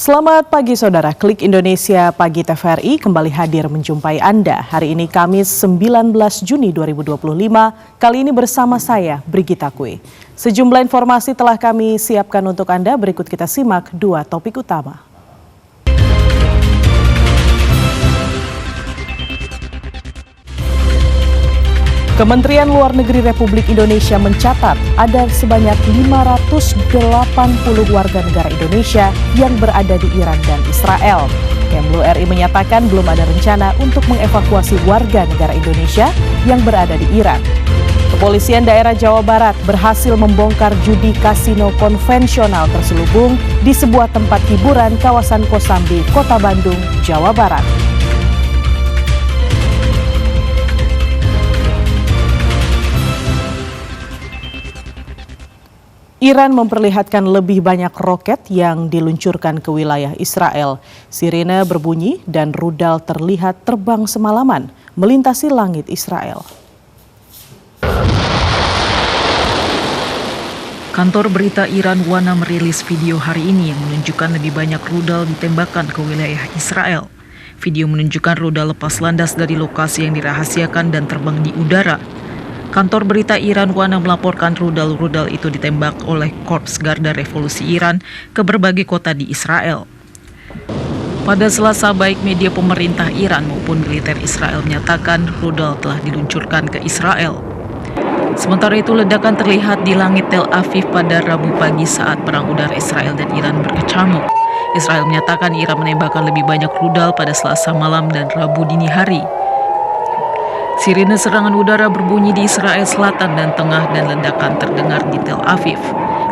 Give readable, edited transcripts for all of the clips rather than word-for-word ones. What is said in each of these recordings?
Selamat pagi saudara, Klik Indonesia Pagi TVRI kembali hadir menjumpai Anda. Hari ini Kamis 19 Juni 2025, kali ini bersama saya Brigita Kue. Sejumlah informasi telah kami siapkan untuk Anda, berikut kita simak dua topik utama. Kementerian Luar Negeri Republik Indonesia mencatat ada sebanyak 580 warga negara Indonesia yang berada di Iran dan Israel. Kemlu RI menyatakan belum ada rencana untuk mengevakuasi warga negara Indonesia yang berada di Iran. Kepolisian daerah Jawa Barat berhasil membongkar judi kasino konvensional terselubung di sebuah tempat hiburan kawasan Kosambi, Kota Bandung, Jawa Barat. Iran memperlihatkan lebih banyak roket yang diluncurkan ke wilayah Israel. Sirine berbunyi dan rudal terlihat terbang semalaman melintasi langit Israel. Kantor berita Iran WANA merilis video hari ini yang menunjukkan lebih banyak rudal ditembakkan ke wilayah Israel. Video menunjukkan rudal lepas landas dari lokasi yang dirahasiakan dan terbang di udara. Kantor berita Iran WANA melaporkan rudal-rudal itu ditembak oleh Korps Garda Revolusi Iran ke berbagai kota di Israel. Pada Selasa, baik media pemerintah Iran maupun militer Israel menyatakan rudal telah diluncurkan ke Israel. Sementara itu, ledakan terlihat di langit Tel Aviv pada Rabu pagi saat perang udara Israel dan Iran berkecamuk. Israel menyatakan Iran menembakkan lebih banyak rudal pada Selasa malam dan Rabu dini hari. Sirine serangan udara berbunyi di Israel Selatan dan Tengah dan ledakan terdengar di Tel Aviv.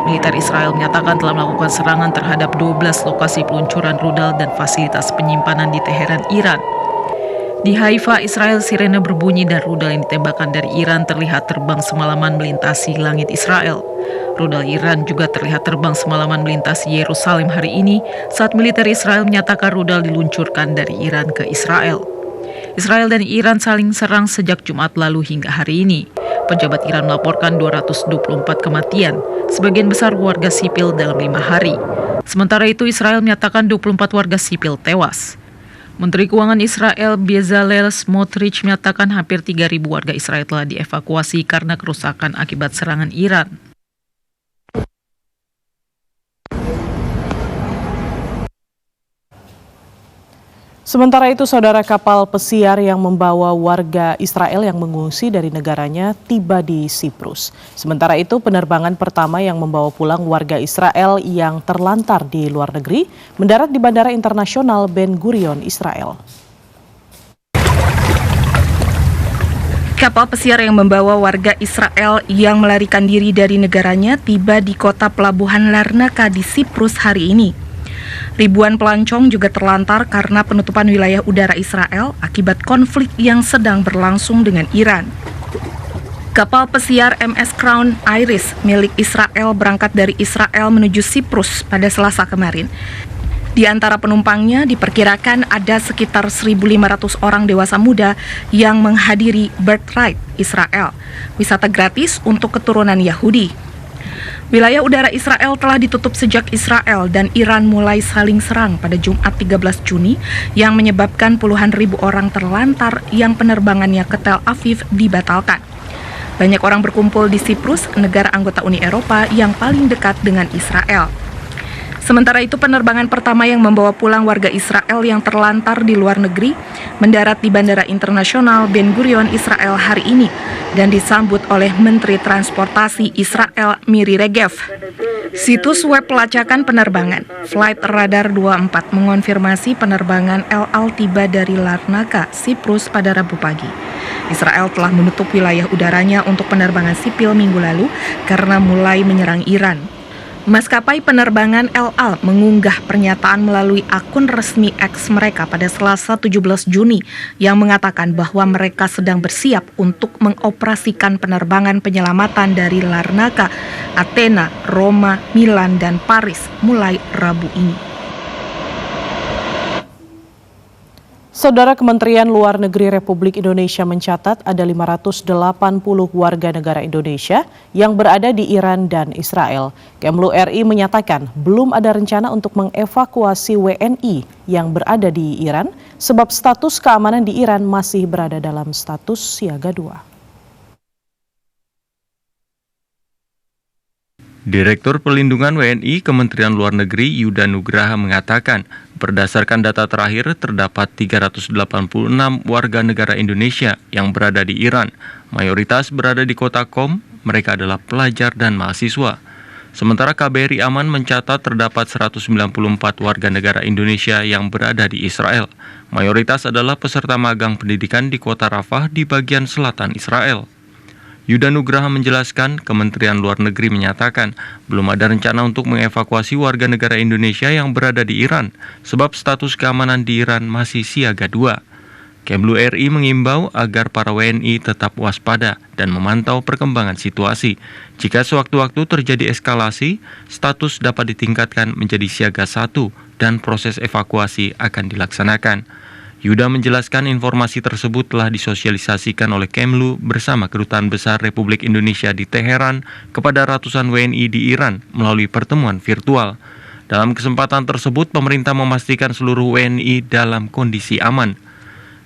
Militer Israel menyatakan telah melakukan serangan terhadap 12 lokasi peluncuran rudal dan fasilitas penyimpanan di Teheran, Iran. Di Haifa, Israel, sirine berbunyi dan rudal yang ditembakkan dari Iran terlihat terbang semalaman melintasi langit Israel. Rudal Iran juga terlihat terbang semalaman melintasi Yerusalem hari ini saat militer Israel menyatakan rudal diluncurkan dari Iran ke Israel. Israel dan Iran saling serang sejak Jumat lalu hingga hari ini. Pejabat Iran melaporkan 224 kematian, sebagian besar warga sipil dalam 5 hari. Sementara itu, Israel menyatakan 24 warga sipil tewas. Menteri Keuangan Israel Bezalel Smotrich menyatakan hampir 3.000 warga Israel telah dievakuasi karena kerusakan akibat serangan Iran. Sementara itu, saudara, kapal pesiar yang membawa warga Israel yang mengungsi dari negaranya tiba di Siprus. Sementara itu, penerbangan pertama yang membawa pulang warga Israel yang terlantar di luar negeri mendarat di Bandara Internasional Ben Gurion, Israel. Kapal pesiar yang membawa warga Israel yang melarikan diri dari negaranya tiba di kota pelabuhan Larnaca di Siprus hari ini. Ribuan pelancong juga terlantar karena penutupan wilayah udara Israel akibat konflik yang sedang berlangsung dengan Iran. Kapal pesiar MS Crown Iris milik Israel berangkat dari Israel menuju Siprus pada Selasa kemarin. Di antara penumpangnya diperkirakan ada sekitar 1.500 orang dewasa muda yang menghadiri Birthright Israel, wisata gratis untuk keturunan Yahudi. Wilayah udara Israel telah ditutup sejak Israel dan Iran mulai saling serang pada Jumat 13 Juni yang menyebabkan puluhan ribu orang terlantar yang penerbangannya ke Tel Aviv dibatalkan. Banyak orang berkumpul di Siprus, negara anggota Uni Eropa yang paling dekat dengan Israel. Sementara itu, penerbangan pertama yang membawa pulang warga Israel yang terlantar di luar negeri mendarat di Bandara Internasional Ben Gurion, Israel hari ini dan disambut oleh Menteri Transportasi Israel Miri Regev. Situs web pelacakan penerbangan Flight Radar 24 mengonfirmasi penerbangan El Al tiba dari Larnaca, Siprus pada Rabu pagi. Israel telah menutup wilayah udaranya untuk penerbangan sipil minggu lalu karena mulai menyerang Iran. Maskapai penerbangan El Al mengunggah pernyataan melalui akun resmi X mereka pada Selasa 17 Juni yang mengatakan bahwa mereka sedang bersiap untuk mengoperasikan penerbangan penyelamatan dari Larnaca, Athena, Roma, Milan, dan Paris mulai Rabu ini. Saudara, Kementerian Luar Negeri Republik Indonesia mencatat ada 580 warga negara Indonesia yang berada di Iran dan Israel. Kemlu RI menyatakan belum ada rencana untuk mengevakuasi WNI yang berada di Iran sebab status keamanan di Iran masih berada dalam status siaga 2. Direktur Pelindungan WNI Kementerian Luar Negeri Yuda Nugraha mengatakan, berdasarkan data terakhir terdapat 386 warga negara Indonesia yang berada di Iran. Mayoritas berada di kota Qom, mereka adalah pelajar dan mahasiswa. Sementara KBRI Aman mencatat terdapat 194 warga negara Indonesia yang berada di Israel. Mayoritas adalah peserta magang pendidikan di kota Rafah di bagian selatan Israel. Yuda Nugraha menjelaskan, Kementerian Luar Negeri menyatakan belum ada rencana untuk mengevakuasi warga negara Indonesia yang berada di Iran, sebab status keamanan di Iran masih siaga 2. Kemlu RI mengimbau agar para WNI tetap waspada dan memantau perkembangan situasi. Jika sewaktu-waktu terjadi eskalasi, status dapat ditingkatkan menjadi siaga 1 dan proses evakuasi akan dilaksanakan. Yuda menjelaskan informasi tersebut telah disosialisasikan oleh Kemlu bersama Kedutaan Besar Republik Indonesia di Teheran kepada ratusan WNI di Iran melalui pertemuan virtual. Dalam kesempatan tersebut, pemerintah memastikan seluruh WNI dalam kondisi aman.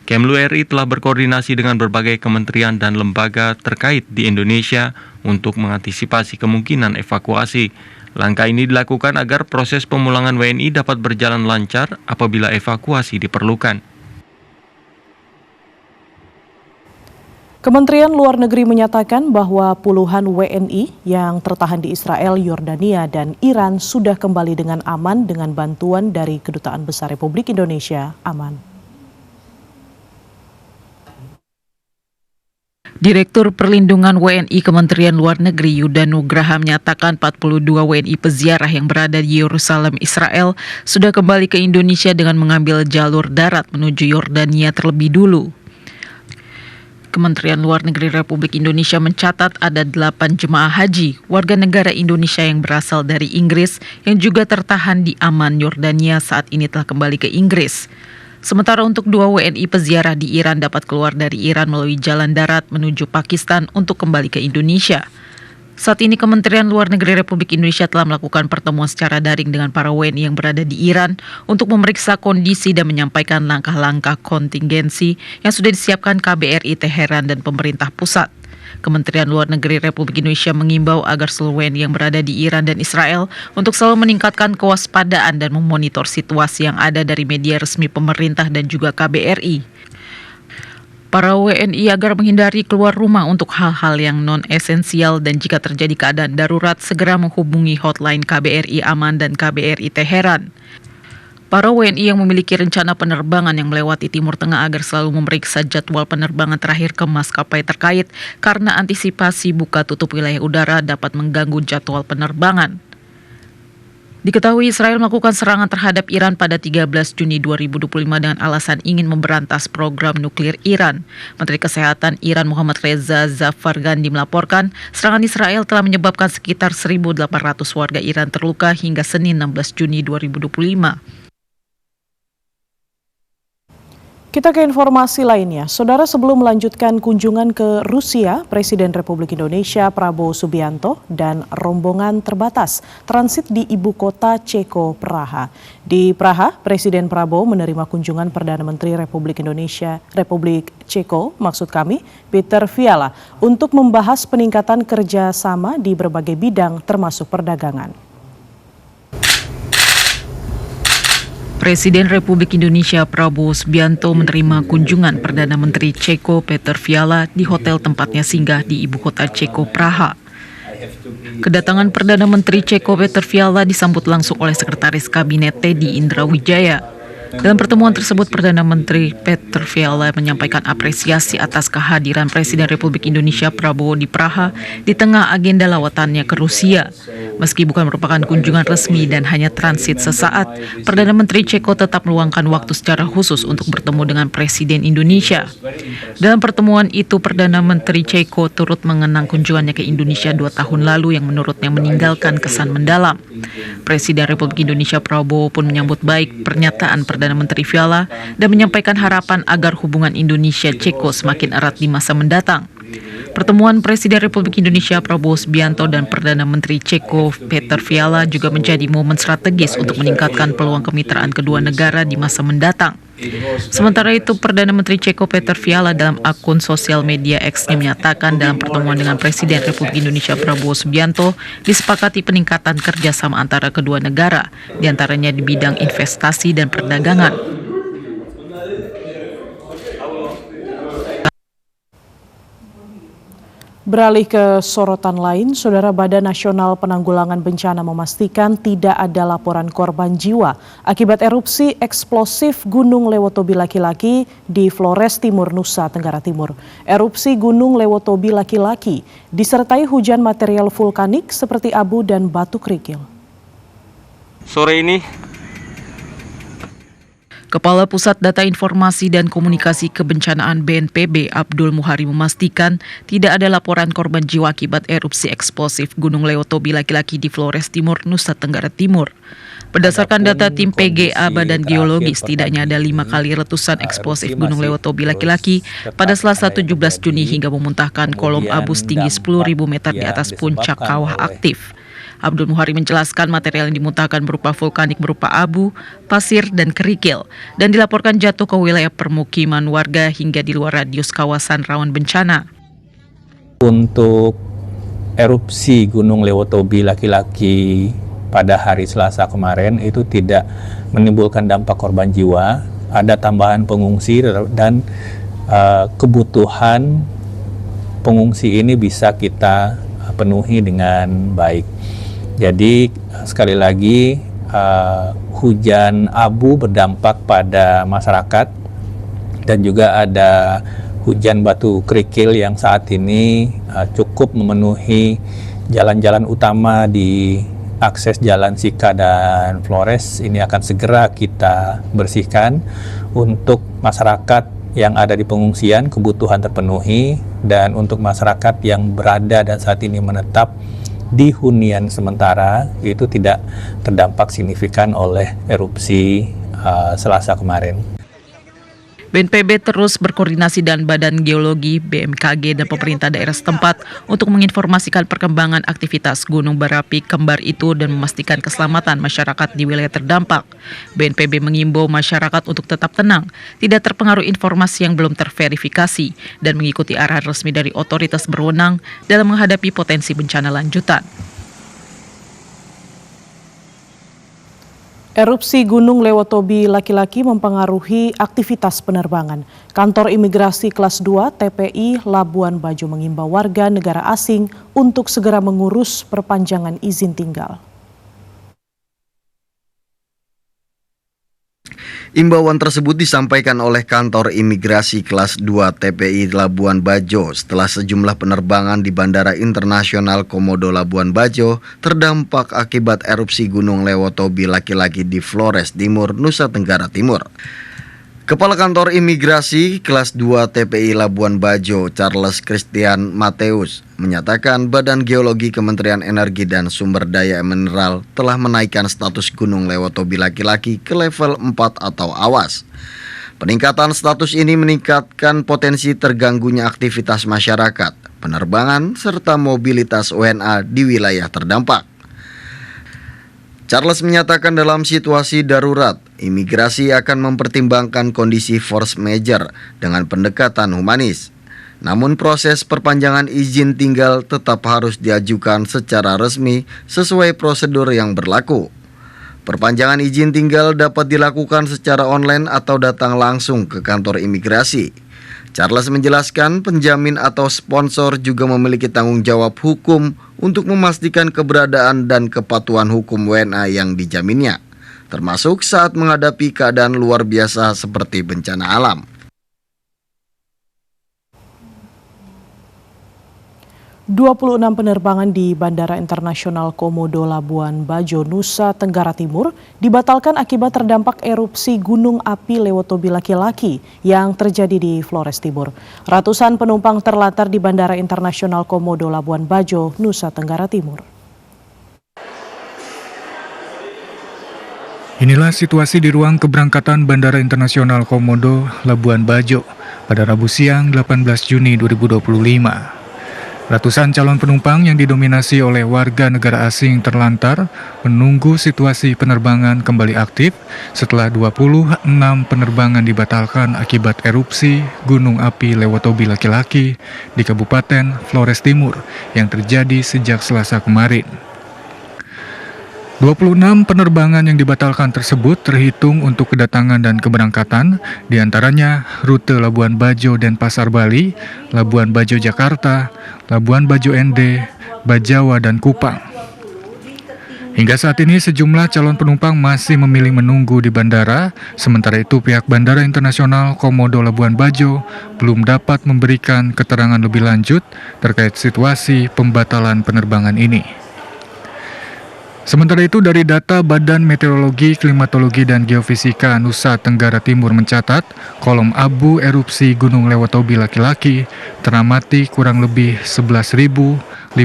Kemlu RI telah berkoordinasi dengan berbagai kementerian dan lembaga terkait di Indonesia untuk mengantisipasi kemungkinan evakuasi. Langkah ini dilakukan agar proses pemulangan WNI dapat berjalan lancar apabila evakuasi diperlukan. Kementerian Luar Negeri menyatakan bahwa puluhan WNI yang tertahan di Israel, Yordania, dan Iran sudah kembali dengan aman dengan bantuan dari Kedutaan Besar Republik Indonesia Aman. Direktur Perlindungan WNI Kementerian Luar Negeri Yuda Nugraha menyatakan 42 WNI peziarah yang berada di Yerusalem, Israel sudah kembali ke Indonesia dengan mengambil jalur darat menuju Yordania terlebih dulu. Kementerian Luar Negeri Republik Indonesia mencatat ada 8 jemaah haji warga negara Indonesia yang berasal dari Inggris yang juga tertahan di Amman, Yordania saat ini telah kembali ke Inggris. Sementara untuk 2 WNI peziarah di Iran dapat keluar dari Iran melalui jalan darat menuju Pakistan untuk kembali ke Indonesia. Saat ini Kementerian Luar Negeri Republik Indonesia telah melakukan pertemuan secara daring dengan para WNI yang berada di Iran untuk memeriksa kondisi dan menyampaikan langkah-langkah kontingensi yang sudah disiapkan KBRI Teheran dan pemerintah pusat. Kementerian Luar Negeri Republik Indonesia mengimbau agar seluruh WNI yang berada di Iran dan Israel untuk selalu meningkatkan kewaspadaan dan memonitor situasi yang ada dari media resmi pemerintah dan juga KBRI. Para WNI agar menghindari keluar rumah untuk hal-hal yang non-esensial dan jika terjadi keadaan darurat segera menghubungi hotline KBRI Aman dan KBRI Teheran. Para WNI yang memiliki rencana penerbangan yang melewati Timur Tengah agar selalu memeriksa jadwal penerbangan terakhir ke maskapai terkait karena antisipasi buka tutup wilayah udara dapat mengganggu jadwal penerbangan. Diketahui Israel melakukan serangan terhadap Iran pada 13 Juni 2025 dengan alasan ingin memberantas program nuklir Iran. Menteri Kesehatan Iran Muhammad Reza Zafargandi melaporkan serangan Israel telah menyebabkan sekitar 1.800 warga Iran terluka hingga Senin 16 Juni 2025. Kita ke informasi lainnya. Saudara, sebelum melanjutkan kunjungan ke Rusia, Presiden Republik Indonesia Prabowo Subianto dan rombongan terbatas transit di ibu kota Ceko, Praha. Di Praha, Presiden Prabowo menerima kunjungan Perdana Menteri Republik Ceko, Peter Fiala, untuk membahas peningkatan kerjasama di berbagai bidang termasuk perdagangan. Presiden Republik Indonesia Prabowo Subianto menerima kunjungan Perdana Menteri Ceko Peter Fiala di hotel tempatnya singgah di ibu kota Ceko, Praha. Kedatangan Perdana Menteri Ceko Peter Fiala disambut langsung oleh Sekretaris Kabinet Teddy Indrawidjaya. Dalam pertemuan tersebut, Perdana Menteri Peter Fiala menyampaikan apresiasi atas kehadiran Presiden Republik Indonesia Prabowo di Praha di tengah agenda lawatannya ke Rusia. Meski bukan merupakan kunjungan resmi dan hanya transit sesaat, Perdana Menteri Ceko tetap meluangkan waktu secara khusus untuk bertemu dengan Presiden Indonesia. Dalam pertemuan itu, Perdana Menteri Ceko turut mengenang kunjungannya ke Indonesia 2 tahun lalu yang menurutnya meninggalkan kesan mendalam. Presiden Republik Indonesia Prabowo pun menyambut baik pernyataan Perdana Menteri Fiala dan menyampaikan harapan agar hubungan Indonesia-Ceko semakin erat di masa mendatang. Pertemuan Presiden Republik Indonesia Prabowo Subianto dan Perdana Menteri Ceko Peter Fiala juga menjadi momen strategis untuk meningkatkan peluang kemitraan kedua negara di masa mendatang. Sementara itu, Perdana Menteri Ceko Peter Fiala dalam akun sosial media X-nya menyatakan dalam pertemuan dengan Presiden Republik Indonesia Prabowo Subianto disepakati peningkatan kerjasama antara kedua negara, diantaranya di bidang investasi dan perdagangan. Beralih ke sorotan lain, Saudara Badan Nasional Penanggulangan Bencana memastikan tidak ada laporan korban jiwa akibat erupsi eksplosif Gunung Lewotobi Laki-Laki di Flores Timur, Nusa Tenggara Timur. Erupsi Gunung Lewotobi Laki-Laki disertai hujan material vulkanik seperti abu dan batu kerikil. Sore ini, Kepala Pusat Data Informasi dan Komunikasi Kebencanaan BNPB Abdul Muhari memastikan tidak ada laporan korban jiwa akibat erupsi eksplosif Gunung Lewotobi Laki-Laki di Flores Timur, Nusa Tenggara Timur. Berdasarkan data tim PGA Badan Geologi, setidaknya ada 5 kali letusan eksplosif Gunung Lewotobi Laki-Laki pada Selasa 17 Juni hingga memuntahkan kolom abu setinggi 10.000 meter di atas puncak kawah aktif. Abdul Muhari menjelaskan material yang dimuntahkan berupa vulkanik berupa abu, pasir, dan kerikil, dan dilaporkan jatuh ke wilayah permukiman warga hingga di luar radius kawasan rawan bencana. Untuk erupsi Gunung Lewotobi Laki-Laki pada hari Selasa kemarin itu tidak menimbulkan dampak korban jiwa, ada tambahan pengungsi dan kebutuhan pengungsi ini bisa kita penuhi dengan baik. Jadi sekali lagi hujan abu berdampak pada masyarakat dan juga ada hujan batu kerikil yang saat ini cukup memenuhi jalan-jalan utama di akses Jalan Sika dan Flores. Ini akan segera kita bersihkan untuk masyarakat yang ada di pengungsian, kebutuhan terpenuhi, dan untuk masyarakat yang berada dan saat ini menetap di hunian sementara itu tidak terdampak signifikan oleh erupsi Selasa kemarin. BNPB terus berkoordinasi dengan Badan Geologi, BMKG, dan pemerintah daerah setempat untuk menginformasikan perkembangan aktivitas gunung berapi kembar itu dan memastikan keselamatan masyarakat di wilayah terdampak. BNPB mengimbau masyarakat untuk tetap tenang, tidak terpengaruh informasi yang belum terverifikasi, dan mengikuti arahan resmi dari otoritas berwenang dalam menghadapi potensi bencana lanjutan. Erupsi Gunung Lewotobi Laki-Laki mempengaruhi aktivitas penerbangan. Kantor Imigrasi Kelas 2 TPI Labuan Bajo mengimbau warga negara asing untuk segera mengurus perpanjangan izin tinggal. Imbauan tersebut disampaikan oleh Kantor Imigrasi Kelas 2 TPI Labuan Bajo setelah sejumlah penerbangan di Bandara Internasional Komodo Labuan Bajo terdampak akibat erupsi Gunung Lewotobi Laki-Laki di Flores Timur, Nusa Tenggara Timur. Kepala Kantor Imigrasi Kelas 2 TPI Labuan Bajo, Charles Christian Mateus, menyatakan Badan Geologi Kementerian Energi dan Sumber Daya Mineral telah menaikkan status Gunung Lewotobi Laki-Laki ke level 4 atau awas. Peningkatan status ini meningkatkan potensi terganggunya aktivitas masyarakat, penerbangan, serta mobilitas WNA di wilayah terdampak. Charles menyatakan dalam situasi darurat, imigrasi akan mempertimbangkan kondisi force majeure dengan pendekatan humanis. Namun proses perpanjangan izin tinggal tetap harus diajukan secara resmi sesuai prosedur yang berlaku. Perpanjangan izin tinggal dapat dilakukan secara online atau datang langsung ke kantor imigrasi. Charles menjelaskan penjamin atau sponsor juga memiliki tanggung jawab hukum untuk memastikan keberadaan dan kepatuhan hukum WNA yang dijaminnya, termasuk saat menghadapi keadaan luar biasa seperti bencana alam. 26 penerbangan di Bandara Internasional Komodo Labuan Bajo, Nusa Tenggara Timur dibatalkan akibat terdampak erupsi gunung api Lewotobi laki-laki yang terjadi di Flores Timur. Ratusan penumpang terlantar di Bandara Internasional Komodo Labuan Bajo, Nusa Tenggara Timur. Inilah situasi di ruang keberangkatan Bandara Internasional Komodo Labuan Bajo pada Rabu siang 18 Juni 2025. Ratusan calon penumpang yang didominasi oleh warga negara asing terlantar menunggu situasi penerbangan kembali aktif setelah 26 penerbangan dibatalkan akibat erupsi gunung api Lewotobi laki-laki di Kabupaten Flores Timur yang terjadi sejak Selasa kemarin. 26 penerbangan yang dibatalkan tersebut terhitung untuk kedatangan dan keberangkatan, diantaranya rute Labuan Bajo Denpasar Bali, Labuan Bajo Jakarta, Labuan Bajo ND, Bajawa, dan Kupang. Hingga saat ini sejumlah calon penumpang masih memilih menunggu di bandara, sementara itu pihak Bandara Internasional Komodo Labuan Bajo belum dapat memberikan keterangan lebih lanjut terkait situasi pembatalan penerbangan ini. Sementara itu dari data Badan Meteorologi, Klimatologi, dan Geofisika Nusa Tenggara Timur mencatat kolom abu erupsi Gunung Lewotobi laki-laki teramati kurang lebih 11.584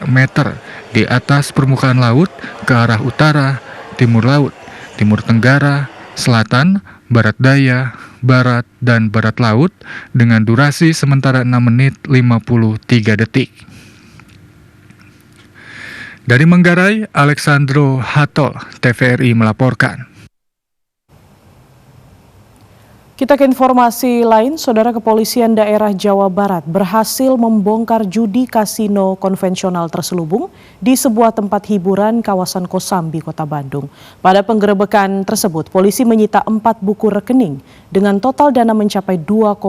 meter di atas permukaan laut ke arah utara, timur laut, timur tenggara, selatan, barat daya, barat, dan barat laut dengan durasi sementara 6 menit 53 detik. Dari Manggarai, Alexandro Hatol, TVRI melaporkan. Kita ke informasi lain, Saudara. Kepolisian daerah Jawa Barat berhasil membongkar judi kasino konvensional terselubung di sebuah tempat hiburan kawasan Kosambi, Kota Bandung. Pada penggerebekan tersebut, polisi menyita 4 buku rekening dengan total dana mencapai 2,7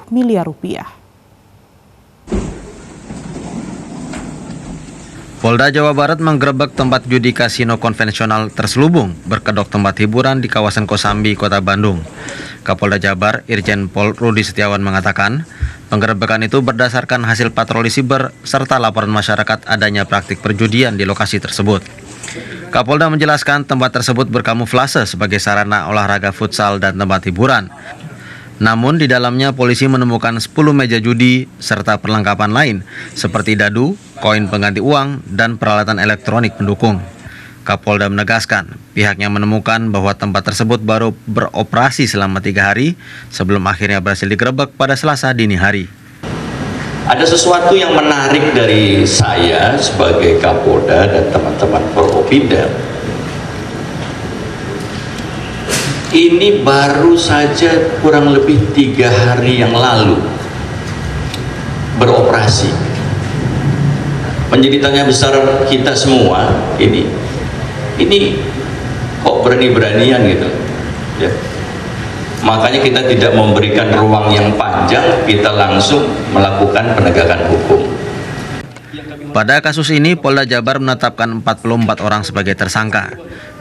miliar rupiah. Polda Jawa Barat menggerebek tempat judi kasino konvensional terselubung berkedok tempat hiburan di kawasan Kosambi, Kota Bandung. Kapolda Jabar, Irjen Pol Rudi Setiawan mengatakan, penggerebekan itu berdasarkan hasil patroli siber serta laporan masyarakat adanya praktik perjudian di lokasi tersebut. Kapolda menjelaskan tempat tersebut berkamuflase sebagai sarana olahraga futsal dan tempat hiburan. Namun di dalamnya polisi menemukan 10 meja judi serta perlengkapan lain seperti dadu, koin pengganti uang, dan peralatan elektronik pendukung. Kapolda menegaskan pihaknya menemukan bahwa tempat tersebut baru beroperasi selama 3 hari sebelum akhirnya berhasil digerebek pada Selasa dini hari. Ada sesuatu yang menarik dari saya sebagai Kapolda dan teman-teman Forkopimda. Ini baru saja kurang lebih 3 hari yang lalu beroperasi. Menjadi tanya besar kita semua, ini kok berani-beranian gitu ya. Makanya kita tidak memberikan ruang yang panjang, kita langsung melakukan penegakan hukum. Pada kasus ini, Polda Jabar menetapkan 44 orang sebagai tersangka.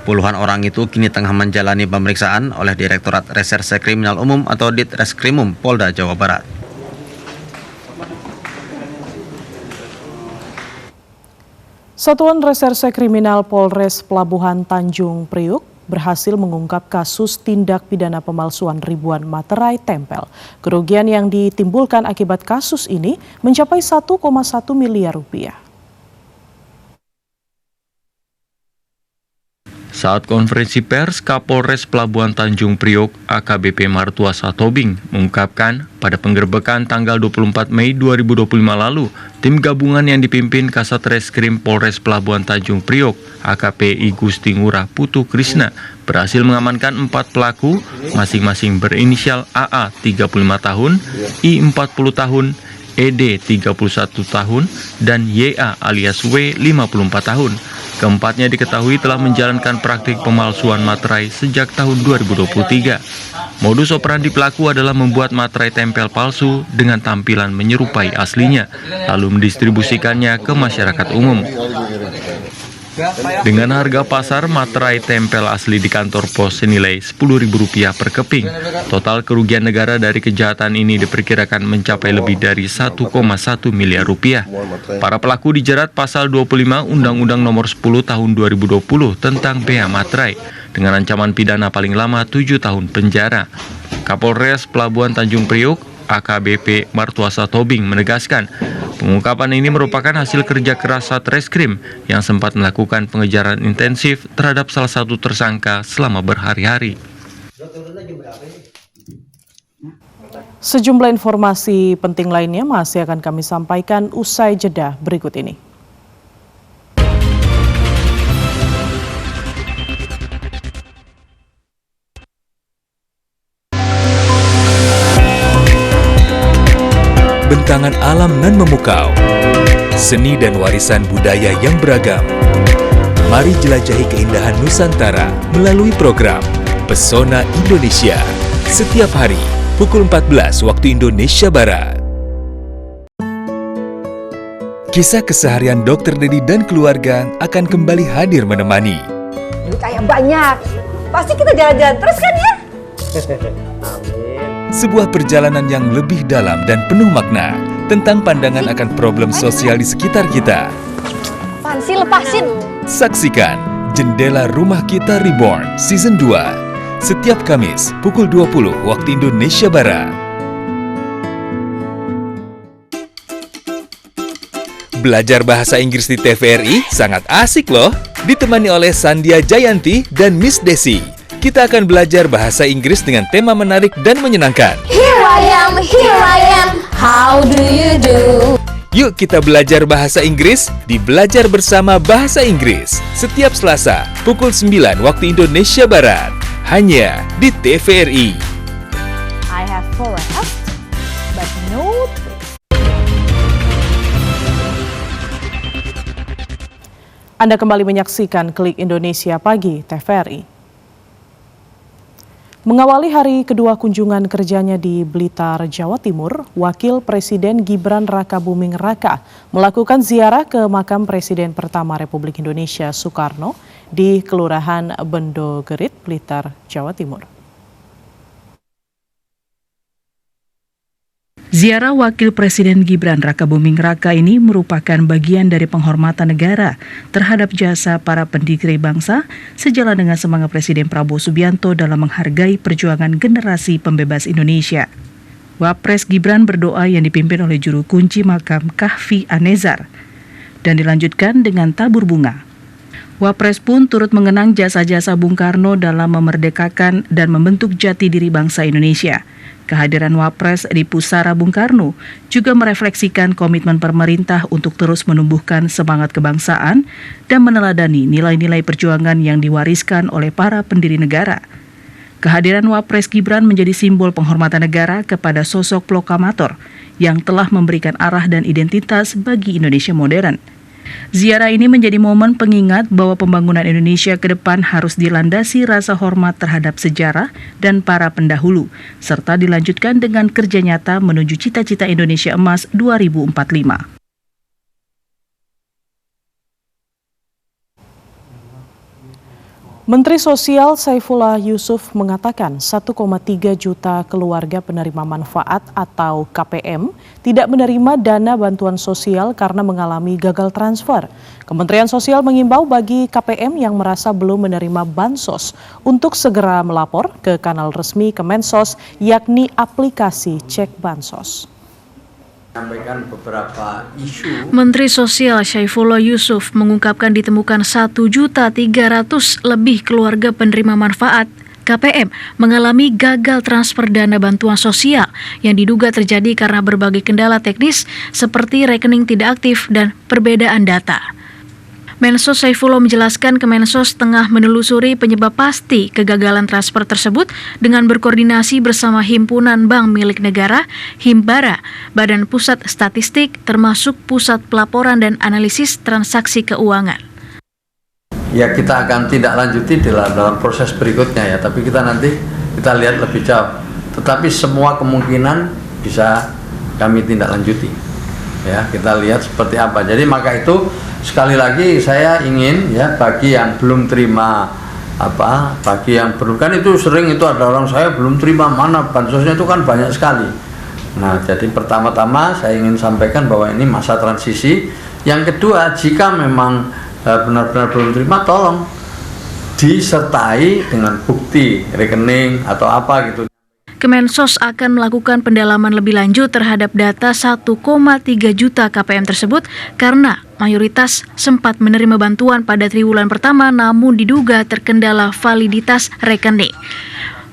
Puluhan orang itu kini tengah menjalani pemeriksaan oleh Direktorat Reserse Kriminal Umum atau Ditreskrimum Polda Jawa Barat. Satuan Reserse Kriminal Polres Pelabuhan Tanjung Priuk berhasil mengungkap kasus tindak pidana pemalsuan ribuan materai tempel. Kerugian yang ditimbulkan akibat kasus ini mencapai 1,1 miliar rupiah. Saat konferensi pers, Kapolres Pelabuhan Tanjung Priok AKBP Martua Satobing mengungkapkan pada penggerebekan tanggal 24 Mei 2025 lalu, tim gabungan yang dipimpin Kasat Reskrim Polres Pelabuhan Tanjung Priok AKP I Gusti Ngurah Putu Krisna berhasil mengamankan 4 pelaku masing-masing berinisial AA 35 tahun, I 40 tahun, ED 31 tahun, dan YA alias W 54 tahun. Keempatnya diketahui telah menjalankan praktik pemalsuan materai sejak tahun 2023. Modus operandi pelaku adalah membuat materai tempel palsu dengan tampilan menyerupai aslinya, lalu mendistribusikannya ke masyarakat umum. Dengan harga pasar materai tempel asli di kantor pos senilai Rp10.000 per keping, total kerugian negara dari kejahatan ini diperkirakan mencapai lebih dari 1,1 miliar rupiah. Para pelaku dijerat pasal 25 Undang-Undang Nomor 10 Tahun 2020 tentang bea materai dengan ancaman pidana paling lama 7 tahun penjara. Kapolres Pelabuhan Tanjung Priok, AKBP Martuasa Tobing menegaskan, pengungkapan ini merupakan hasil kerja keras Satreskrim yang sempat melakukan pengejaran intensif terhadap salah satu tersangka selama berhari-hari. Sejumlah informasi penting lainnya masih akan kami sampaikan usai jeda berikut ini. Bentangan alam nan memukau, seni dan warisan budaya yang beragam. Mari jelajahi keindahan Nusantara melalui program Pesona Indonesia setiap hari pukul 14 waktu Indonesia Barat. Kisah keseharian Dr. Dedi dan keluarga akan kembali hadir menemani. Duit kayak banyak, pasti kita jalan-jalan terus kan ya? Sebuah perjalanan yang lebih dalam dan penuh makna tentang pandangan akan problem sosial di sekitar kita. Apaan sih, lepasin? Saksikan Jendela Rumah Kita Reborn Season 2 setiap Kamis pukul 20 waktu Indonesia Barat. Belajar bahasa Inggris di TVRI sangat asik loh. Ditemani oleh Sandia Jayanti dan Miss Desi. Kita akan belajar bahasa Inggris dengan tema menarik dan menyenangkan. Here I am, how do you do? Yuk kita belajar bahasa Inggris di Belajar Bersama Bahasa Inggris setiap Selasa pukul 9 waktu Indonesia Barat. Hanya di TVRI. I have forest, but no trees. Anda kembali menyaksikan Klik Indonesia Pagi TVRI. Mengawali hari kedua kunjungan kerjanya di Blitar, Jawa Timur, Wakil Presiden Gibran Rakabuming Raka melakukan ziarah ke makam Presiden pertama Republik Indonesia Soekarno di Kelurahan Bendogerit, Blitar, Jawa Timur. Ziarah Wakil Presiden Gibran Rakabuming Raka ini merupakan bagian dari penghormatan negara terhadap jasa para pendiri bangsa sejalan dengan semangat Presiden Prabowo Subianto dalam menghargai perjuangan generasi pembebas Indonesia. Wapres Gibran berdoa yang dipimpin oleh juru kunci makam Kahfi Anezar dan dilanjutkan dengan tabur bunga. Wapres pun turut mengenang jasa-jasa Bung Karno dalam memerdekakan dan membentuk jati diri bangsa Indonesia. Kehadiran Wapres di Pusara Bung Karno juga merefleksikan komitmen pemerintah untuk terus menumbuhkan semangat kebangsaan dan meneladani nilai-nilai perjuangan yang diwariskan oleh para pendiri negara. Kehadiran Wapres Gibran menjadi simbol penghormatan negara kepada sosok proklamator yang telah memberikan arah dan identitas bagi Indonesia modern. Ziarah ini menjadi momen pengingat bahwa pembangunan Indonesia ke depan harus dilandasi rasa hormat terhadap sejarah dan para pendahulu, serta dilanjutkan dengan kerja nyata menuju cita-cita Indonesia Emas 2045. Menteri Sosial Saifullah Yusuf mengatakan 1,3 juta keluarga penerima manfaat atau KPM tidak menerima dana bantuan sosial karena mengalami gagal transfer. Kementerian Sosial mengimbau bagi KPM yang merasa belum menerima bansos untuk segera melapor ke kanal resmi Kemensos yakni aplikasi Cek Bansos. Beberapa isu. Menteri Sosial Saifullah Yusuf mengungkapkan ditemukan 1.300.000 lebih keluarga penerima manfaat KPM mengalami gagal transfer dana bantuan sosial yang diduga terjadi karena berbagai kendala teknis seperti rekening tidak aktif dan perbedaan data. Mensos Saifullah menjelaskan Kemensos tengah menelusuri penyebab pasti kegagalan transfer tersebut dengan berkoordinasi bersama Himpunan Bank Milik Negara, Himbara, Badan Pusat Statistik, termasuk Pusat Pelaporan dan Analisis Transaksi Keuangan. Ya kita akan tidak lanjuti dalam proses berikutnya ya, tapi kita lihat lebih jauh. Tetapi semua kemungkinan bisa kami tindak lanjuti. Ya, kita lihat seperti apa. Jadi maka itu sekali lagi saya ingin ya bagi yang belum terima bagi yang belum, kan itu sering itu ada orang saya belum terima, mana bansosnya, itu kan banyak sekali. Nah, jadi pertama-tama saya ingin sampaikan bahwa ini masa transisi. Yang kedua, jika memang benar-benar belum terima, tolong disertai dengan bukti rekening atau apa gitu. Kemensos akan melakukan pendalaman lebih lanjut terhadap data 1,3 juta KPM tersebut karena mayoritas sempat menerima bantuan pada triwulan pertama namun diduga terkendala validitas rekening.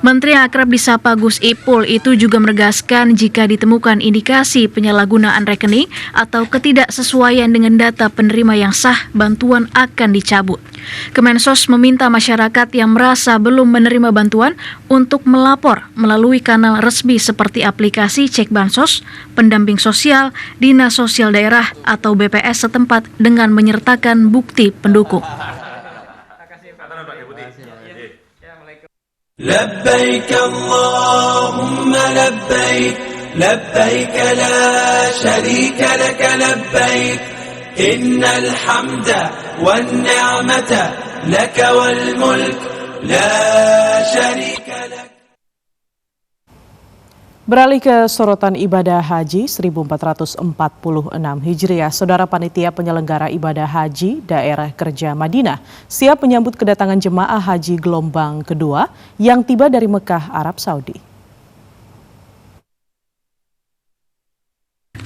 Menteri yang akrab disapa Gus Ipul itu juga menegaskan jika ditemukan indikasi penyalahgunaan rekening atau ketidaksesuaian dengan data penerima yang sah, bantuan akan dicabut. Kemensos meminta masyarakat yang merasa belum menerima bantuan untuk melapor melalui kanal resmi seperti aplikasi Cek Bansos, Pendamping Sosial, Dinas Sosial Daerah, atau BPS setempat dengan menyertakan bukti pendukung. لبيك اللهم لبيك لبيك لا شريك لك لبيك إن الحمد والنعمة لك والملك لا شريك لك. Beralih ke sorotan ibadah haji 1446 Hijriah, Saudara Panitia Penyelenggara Ibadah Haji Daerah Kerja Madinah siap menyambut kedatangan jemaah haji gelombang kedua yang tiba dari Mekah, Arab Saudi.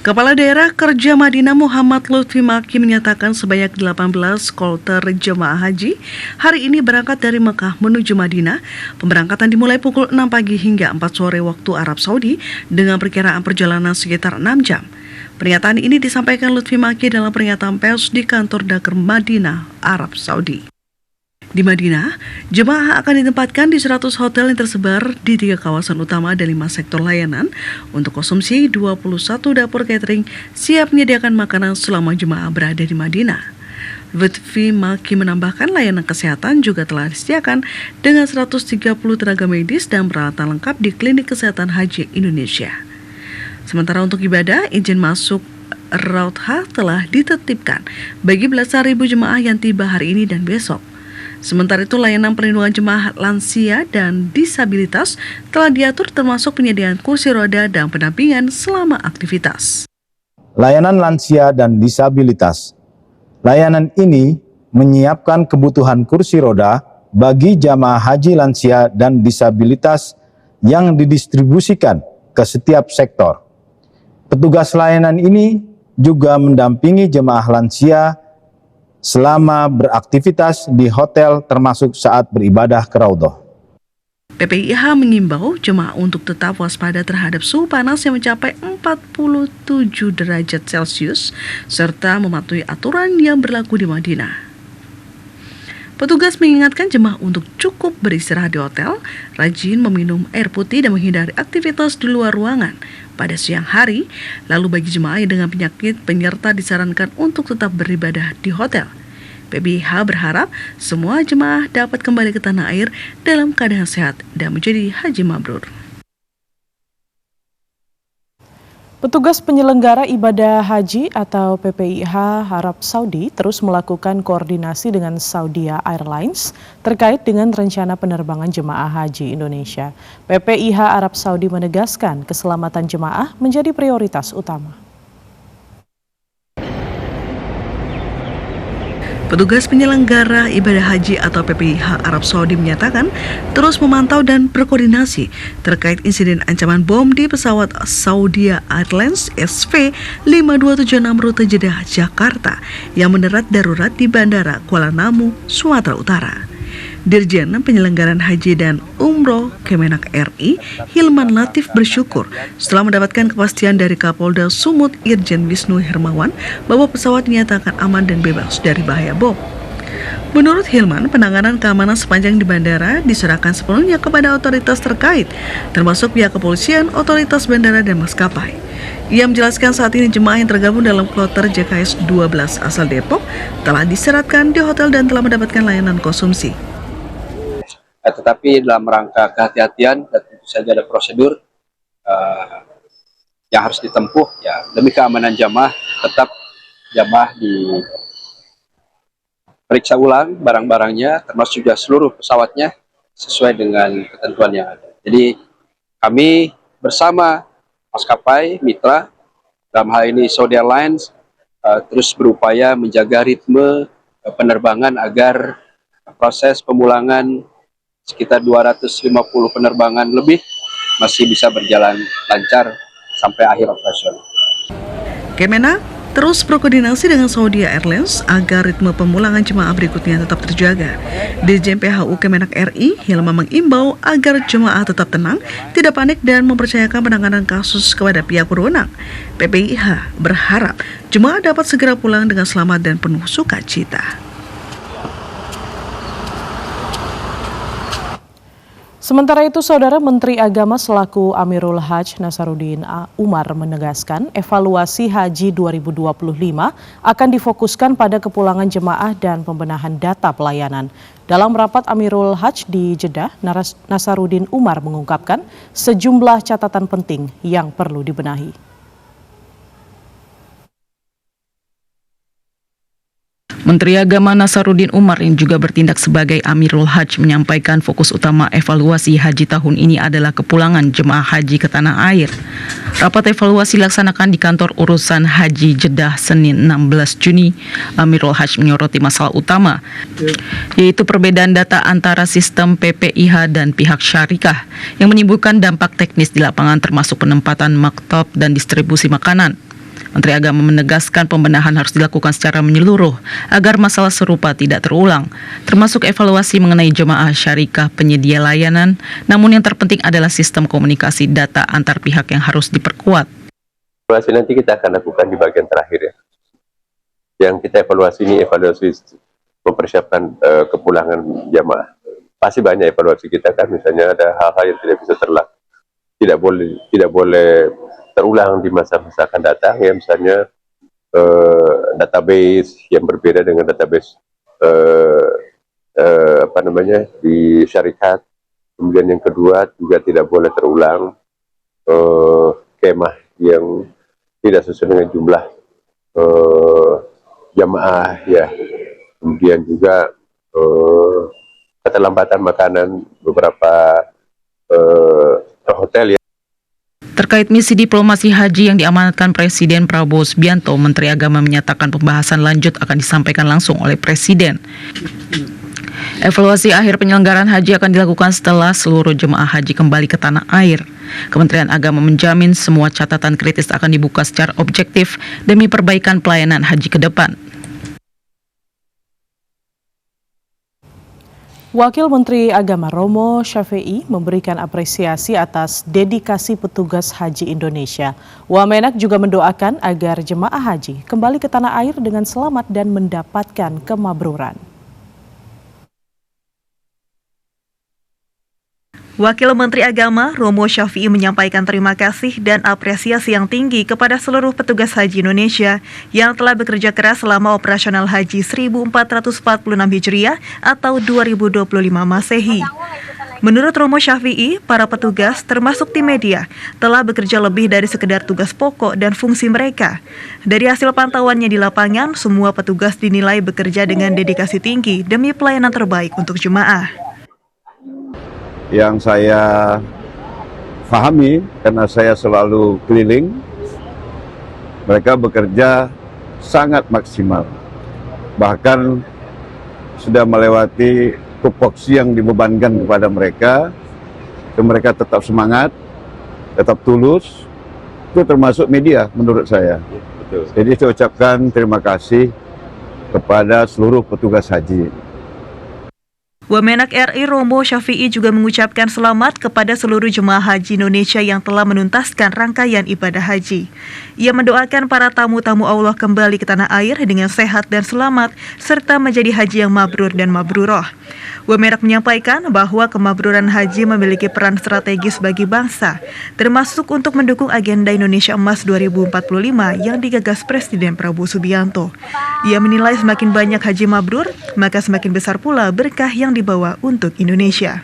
Kepala Daerah Kerja Madinah Muhammad Lutfi Maki menyatakan sebanyak 18 kloter jemaah haji hari ini berangkat dari Mekah menuju Madinah. Pemberangkatan dimulai pukul 6 pagi hingga 4 sore waktu Arab Saudi dengan perkiraan perjalanan sekitar 6 jam. Pernyataan ini disampaikan Lutfi Maki dalam pernyataan pers di kantor Daker Madinah, Arab Saudi. Di Madinah, jemaah akan ditempatkan di 100 hotel yang tersebar di 3 kawasan utama dan 5 sektor layanan. Untuk konsumsi, 21 dapur catering siap menyediakan makanan selama jemaah berada di Madinah. Lutfi Maki menambahkan layanan kesehatan juga telah disediakan dengan 130 tenaga medis dan peralatan lengkap di Klinik Kesehatan Haji Indonesia. Sementara untuk ibadah, izin masuk Raudhah telah ditertibkan bagi belasan ribu jemaah yang tiba hari ini dan besok. Sementara itu, layanan perlindungan jemaah lansia dan disabilitas telah diatur termasuk penyediaan kursi roda dan pendampingan selama aktivitas. Layanan lansia dan disabilitas. Layanan ini menyiapkan kebutuhan kursi roda bagi jamaah haji lansia dan disabilitas yang didistribusikan ke setiap sektor. Petugas layanan ini juga mendampingi jemaah lansia selama beraktivitas di hotel termasuk saat beribadah ke Raudhah. PPIH mengimbau jemaah untuk tetap waspada terhadap suhu panas yang mencapai 47 derajat Celcius serta mematuhi aturan yang berlaku di Madinah. Petugas mengingatkan jemaah untuk cukup beristirahat di hotel, rajin meminum air putih dan menghindari aktivitas di luar ruangan pada siang hari. Lalu bagi jemaah yang dengan penyakit penyerta disarankan untuk tetap beribadah di hotel. PPIH berharap semua jemaah dapat kembali ke tanah air dalam keadaan sehat dan menjadi haji mabrur. Petugas penyelenggara ibadah haji atau PPIH Arab Saudi terus melakukan koordinasi dengan Saudi Airlines terkait dengan rencana penerbangan jemaah haji Indonesia. PPIH Arab Saudi menegaskan keselamatan jemaah menjadi prioritas utama. Petugas penyelenggara ibadah haji atau PPIH Arab Saudi menyatakan terus memantau dan berkoordinasi terkait insiden ancaman bom di pesawat Saudi Airlines SV5276 rute Jeddah Jakarta yang mendarat darurat di Bandara Kuala Namu, Sumatera Utara. Dirjen Penyelenggaraan Haji dan Umroh Kemenak RI, Hilman Latif bersyukur setelah mendapatkan kepastian dari Kapolda Sumut Irjen Wisnu Hermawan bahwa pesawat dinyatakan aman dan bebas dari bahaya bom. Menurut Hilman, penanganan keamanan sepanjang di bandara diserahkan sepenuhnya kepada otoritas terkait, termasuk pihak kepolisian, otoritas bandara, dan maskapai. Ia menjelaskan saat ini jemaah yang tergabung dalam kloter JKS 12 asal Depok telah diseratkan di hotel dan telah mendapatkan layanan konsumsi. Tetapi dalam rangka kehati-hatian dan tentu saja ada prosedur yang harus ditempuh ya demi keamanan jamaah, tetap jamaah periksa ulang barang-barangnya, termasuk juga seluruh pesawatnya sesuai dengan ketentuan yang ada. Jadi kami bersama maskapai mitra, dalam hal ini Saudi Airlines, terus berupaya menjaga ritme penerbangan agar proses pemulangan sekitar 250 penerbangan lebih masih bisa berjalan lancar sampai akhir operasional. Kemenak terus berkoordinasi dengan Saudi Airlines agar ritme pemulangan jemaah berikutnya tetap terjaga. Dirjen PHU Kemenak RI Hilma mengimbau agar jemaah tetap tenang, tidak panik dan mempercayakan penanganan kasus kepada pihak berwenang. PPIH berharap jemaah dapat segera pulang dengan selamat dan penuh sukacita. Sementara itu, Saudara Menteri Agama selaku Amirul Hajj Nasaruddin Umar menegaskan evaluasi Haji 2025 akan difokuskan pada kepulangan jemaah dan pembenahan data pelayanan. Dalam rapat Amirul Hajj di Jeddah, Nasaruddin Umar mengungkapkan sejumlah catatan penting yang perlu dibenahi. Menteri Agama Nasaruddin Umar yang juga bertindak sebagai Amirul Hajj menyampaikan fokus utama evaluasi haji tahun ini adalah kepulangan jemaah haji ke tanah air. Rapat evaluasi dilaksanakan di kantor urusan haji Jeddah Senin 16 Juni. Amirul Hajj menyoroti masalah utama, yaitu perbedaan data antara sistem PPIH dan pihak syarikah yang menimbulkan dampak teknis di lapangan termasuk penempatan maktab dan distribusi makanan. Menteri Agama menegaskan pembenahan harus dilakukan secara menyeluruh agar masalah serupa tidak terulang, termasuk evaluasi mengenai jemaah syarikah penyedia layanan, namun yang terpenting adalah sistem komunikasi data antar pihak yang harus diperkuat. Evaluasi nanti kita akan lakukan di bagian terakhir ya. Yang kita evaluasi ini evaluasi mempersiapkan kepulangan jemaah. Pasti banyak evaluasi kita kan, misalnya ada hal-hal yang tidak bisa tidak boleh terulang di masa-masa akan datang ya, misalnya database yang berbeda dengan database di syarikat. Kemudian yang kedua juga tidak boleh terulang kemah yang tidak sesuai dengan jumlah jamaah ya. Kemudian juga keterlambatan makanan beberapa hotel ya. Terkait misi diplomasi haji yang diamanatkan Presiden Prabowo Subianto, Menteri Agama menyatakan pembahasan lanjut akan disampaikan langsung oleh Presiden. Evaluasi akhir penyelenggaraan haji akan dilakukan setelah seluruh jemaah haji kembali ke tanah air. Kementerian Agama menjamin semua catatan kritis akan dibuka secara objektif demi perbaikan pelayanan haji ke depan. Wakil Menteri Agama Romo Syafi'i memberikan apresiasi atas dedikasi petugas haji Indonesia. Wamenak juga mendoakan agar jemaah haji kembali ke tanah air dengan selamat dan mendapatkan kemabruran. Wakil Menteri Agama Romo Syafi'i menyampaikan terima kasih dan apresiasi yang tinggi kepada seluruh petugas haji Indonesia yang telah bekerja keras selama operasional haji 1446 Hijriah atau 2025 Masehi. Menurut Romo Syafi'i, para petugas termasuk tim media telah bekerja lebih dari sekedar tugas pokok dan fungsi mereka. Dari hasil pantauannya di lapangan, semua petugas dinilai bekerja dengan dedikasi tinggi demi pelayanan terbaik untuk jemaah. Yang saya pahami karena saya selalu keliling, mereka bekerja sangat maksimal, bahkan sudah melewati tupoksi yang dibebankan kepada mereka. Mereka tetap semangat, tetap tulus, itu termasuk media menurut saya. Jadi saya ucapkan terima kasih kepada seluruh petugas haji. Wamenak RI Romo Syafi'i juga mengucapkan selamat kepada seluruh jemaah haji Indonesia yang telah menuntaskan rangkaian ibadah haji. Ia mendoakan para tamu-tamu Allah kembali ke tanah air dengan sehat dan selamat, serta menjadi haji yang mabrur dan mabruroh. Wamenak menyampaikan bahwa kemabruran haji memiliki peran strategis bagi bangsa, termasuk untuk mendukung agenda Indonesia Emas 2045 yang digagas Presiden Prabowo Subianto. Ia menilai semakin banyak haji mabrur, maka semakin besar pula berkah yang dibawa untuk Indonesia.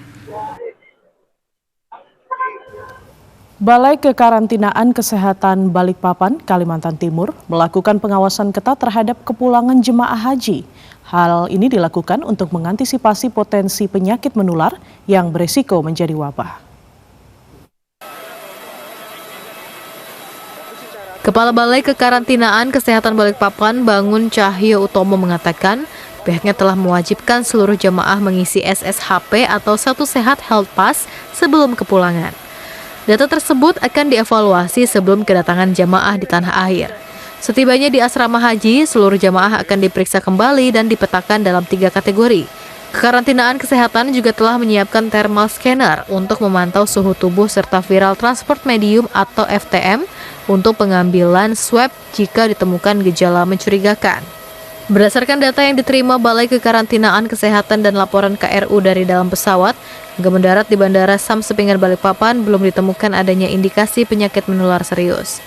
Balai Kekarantinaan Kesehatan Balikpapan, Kalimantan Timur melakukan pengawasan ketat terhadap kepulangan jemaah haji. Hal ini dilakukan untuk mengantisipasi potensi penyakit menular yang beresiko menjadi wabah. Kepala Balai Kekarantinaan Kesehatan Balikpapan, Bangun Cahyo Utomo mengatakan, pihaknya telah mewajibkan seluruh jemaah mengisi SSHP atau Satu Sehat Health Pass sebelum kepulangan. Data tersebut akan dievaluasi sebelum kedatangan jemaah di tanah air. Setibanya di asrama haji, seluruh jemaah akan diperiksa kembali dan dipetakan dalam 3 kategori. Kekarantinaan kesehatan juga telah menyiapkan thermal scanner untuk memantau suhu tubuh serta viral transport medium atau FTM untuk pengambilan swab jika ditemukan gejala mencurigakan. Berdasarkan data yang diterima Balai Kekarantinaan Kesehatan dan laporan KRU dari dalam pesawat, hingga mendarat di Bandara Sam Sepinggan Balikpapan belum ditemukan adanya indikasi penyakit menular serius.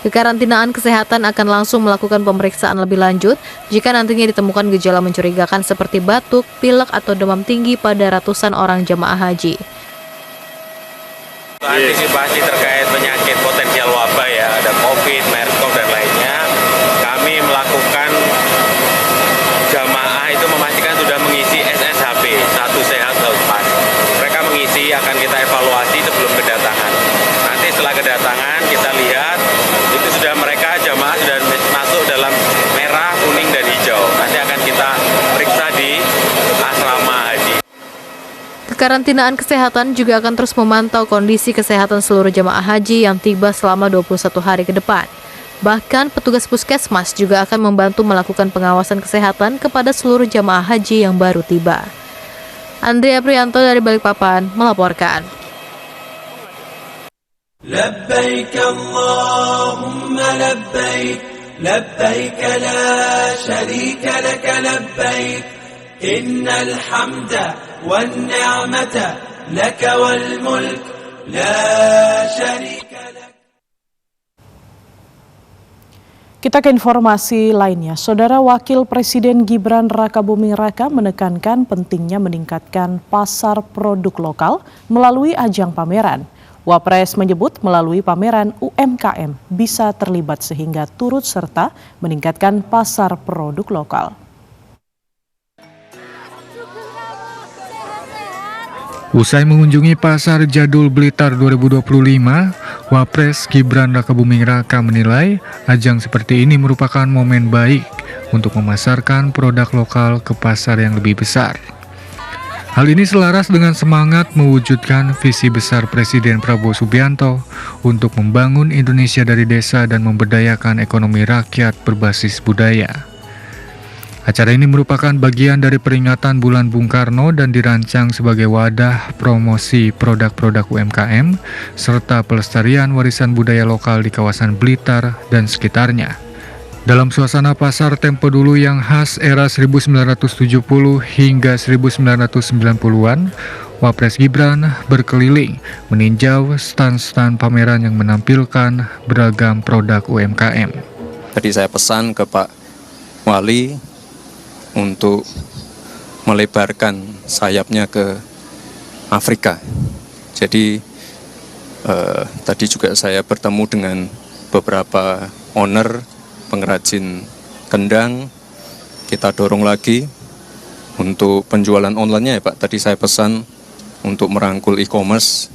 Kekarantinaan kesehatan akan langsung melakukan pemeriksaan lebih lanjut jika nantinya ditemukan gejala mencurigakan seperti batuk, pilek, atau demam tinggi pada ratusan orang jemaah haji. Antisipasi terkait penyakit potensial wabah ya, ada COVID, MERS-CoV dan lainnya, kami melakukan jamaah itu memastikan sudah mengisi SSHP, Satu Sehat Health Pass. Mereka mengisi, akan kita evaluasi sebelum kedatangan. Nanti setelah kedatangan kita lihat itu sudah mereka jamaah sudah masuk dalam merah, kuning, dan hijau. Nanti akan kita periksa di asrama haji. Kekarantinaan kesehatan juga akan terus memantau kondisi kesehatan seluruh jemaah haji yang tiba selama 21 hari ke depan. Bahkan petugas puskesmas juga akan membantu melakukan pengawasan kesehatan kepada seluruh jemaah haji yang baru tiba. Andrea Prianto dari Balikpapan melaporkan. لبيك اللهم لبيك لبيك لا شريك لك لبيك إن الحمد والنعمة لك والملك لا شريك لك. Kita ke informasi lainnya. Saudara Wakil Presiden Gibran Rakabuming Raka menekankan pentingnya meningkatkan pasar produk lokal melalui ajang pameran. Wapres menyebut melalui pameran UMKM bisa terlibat sehingga turut serta meningkatkan pasar produk lokal. Usai mengunjungi Pasar Jadul Blitar 2025, Wapres Gibran Rakabuming Raka menilai ajang seperti ini merupakan momen baik untuk memasarkan produk lokal ke pasar yang lebih besar. Hal ini selaras dengan semangat mewujudkan visi besar Presiden Prabowo Subianto untuk membangun Indonesia dari desa dan memberdayakan ekonomi rakyat berbasis budaya. Acara ini merupakan bagian dari peringatan Bulan Bung Karno dan dirancang sebagai wadah promosi produk-produk UMKM serta pelestarian warisan budaya lokal di kawasan Blitar dan sekitarnya. Dalam suasana pasar tempo dulu yang khas era 1970 hingga 1990-an, Wapres Gibran berkeliling meninjau stand-stand pameran yang menampilkan beragam produk UMKM. Tadi saya pesan ke Pak Wali untuk melebarkan sayapnya ke Afrika. Jadi tadi juga saya bertemu dengan beberapa owner pengrajin kendang. Kita dorong lagi untuk penjualan online-nya ya Pak. Tadi saya pesan untuk merangkul e-commerce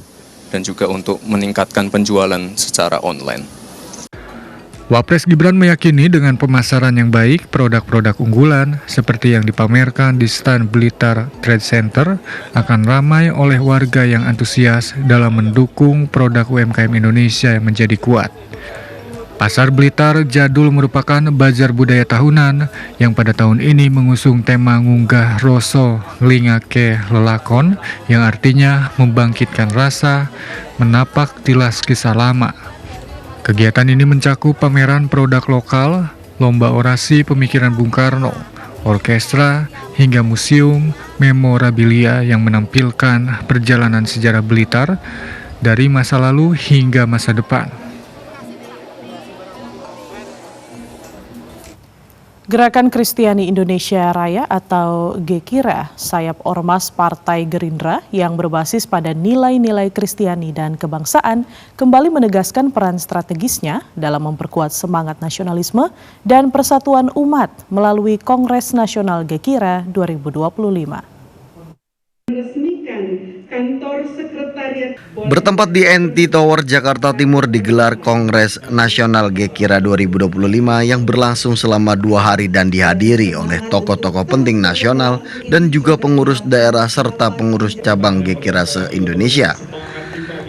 dan juga untuk meningkatkan penjualan secara online. Wapres Gibran meyakini dengan pemasaran yang baik, produk-produk unggulan seperti yang dipamerkan di stand Blitar Trade Center akan ramai oleh warga yang antusias dalam mendukung produk UMKM Indonesia yang menjadi kuat. Pasar Blitar Jadul merupakan bazar budaya tahunan yang pada tahun ini mengusung tema ngunggah rasa nglingake lelakon yang artinya membangkitkan rasa, menapak tilas kisah lama. Kegiatan ini mencakup pameran produk lokal, lomba orasi pemikiran Bung Karno, orkestra, hingga museum memorabilia yang menampilkan perjalanan sejarah Blitar dari masa lalu hingga masa depan. Gerakan Kristiani Indonesia Raya atau GKIRA, sayap ormas Partai Gerindra yang berbasis pada nilai-nilai Kristiani dan kebangsaan, kembali menegaskan peran strategisnya dalam memperkuat semangat nasionalisme dan persatuan umat melalui Kongres Nasional GKIRA 2025. Bertempat di NT Tower Jakarta Timur digelar Kongres Nasional GKIRA 2025 yang berlangsung selama 2 hari dan dihadiri oleh tokoh-tokoh penting nasional dan juga pengurus daerah serta pengurus cabang GKIRA se-Indonesia.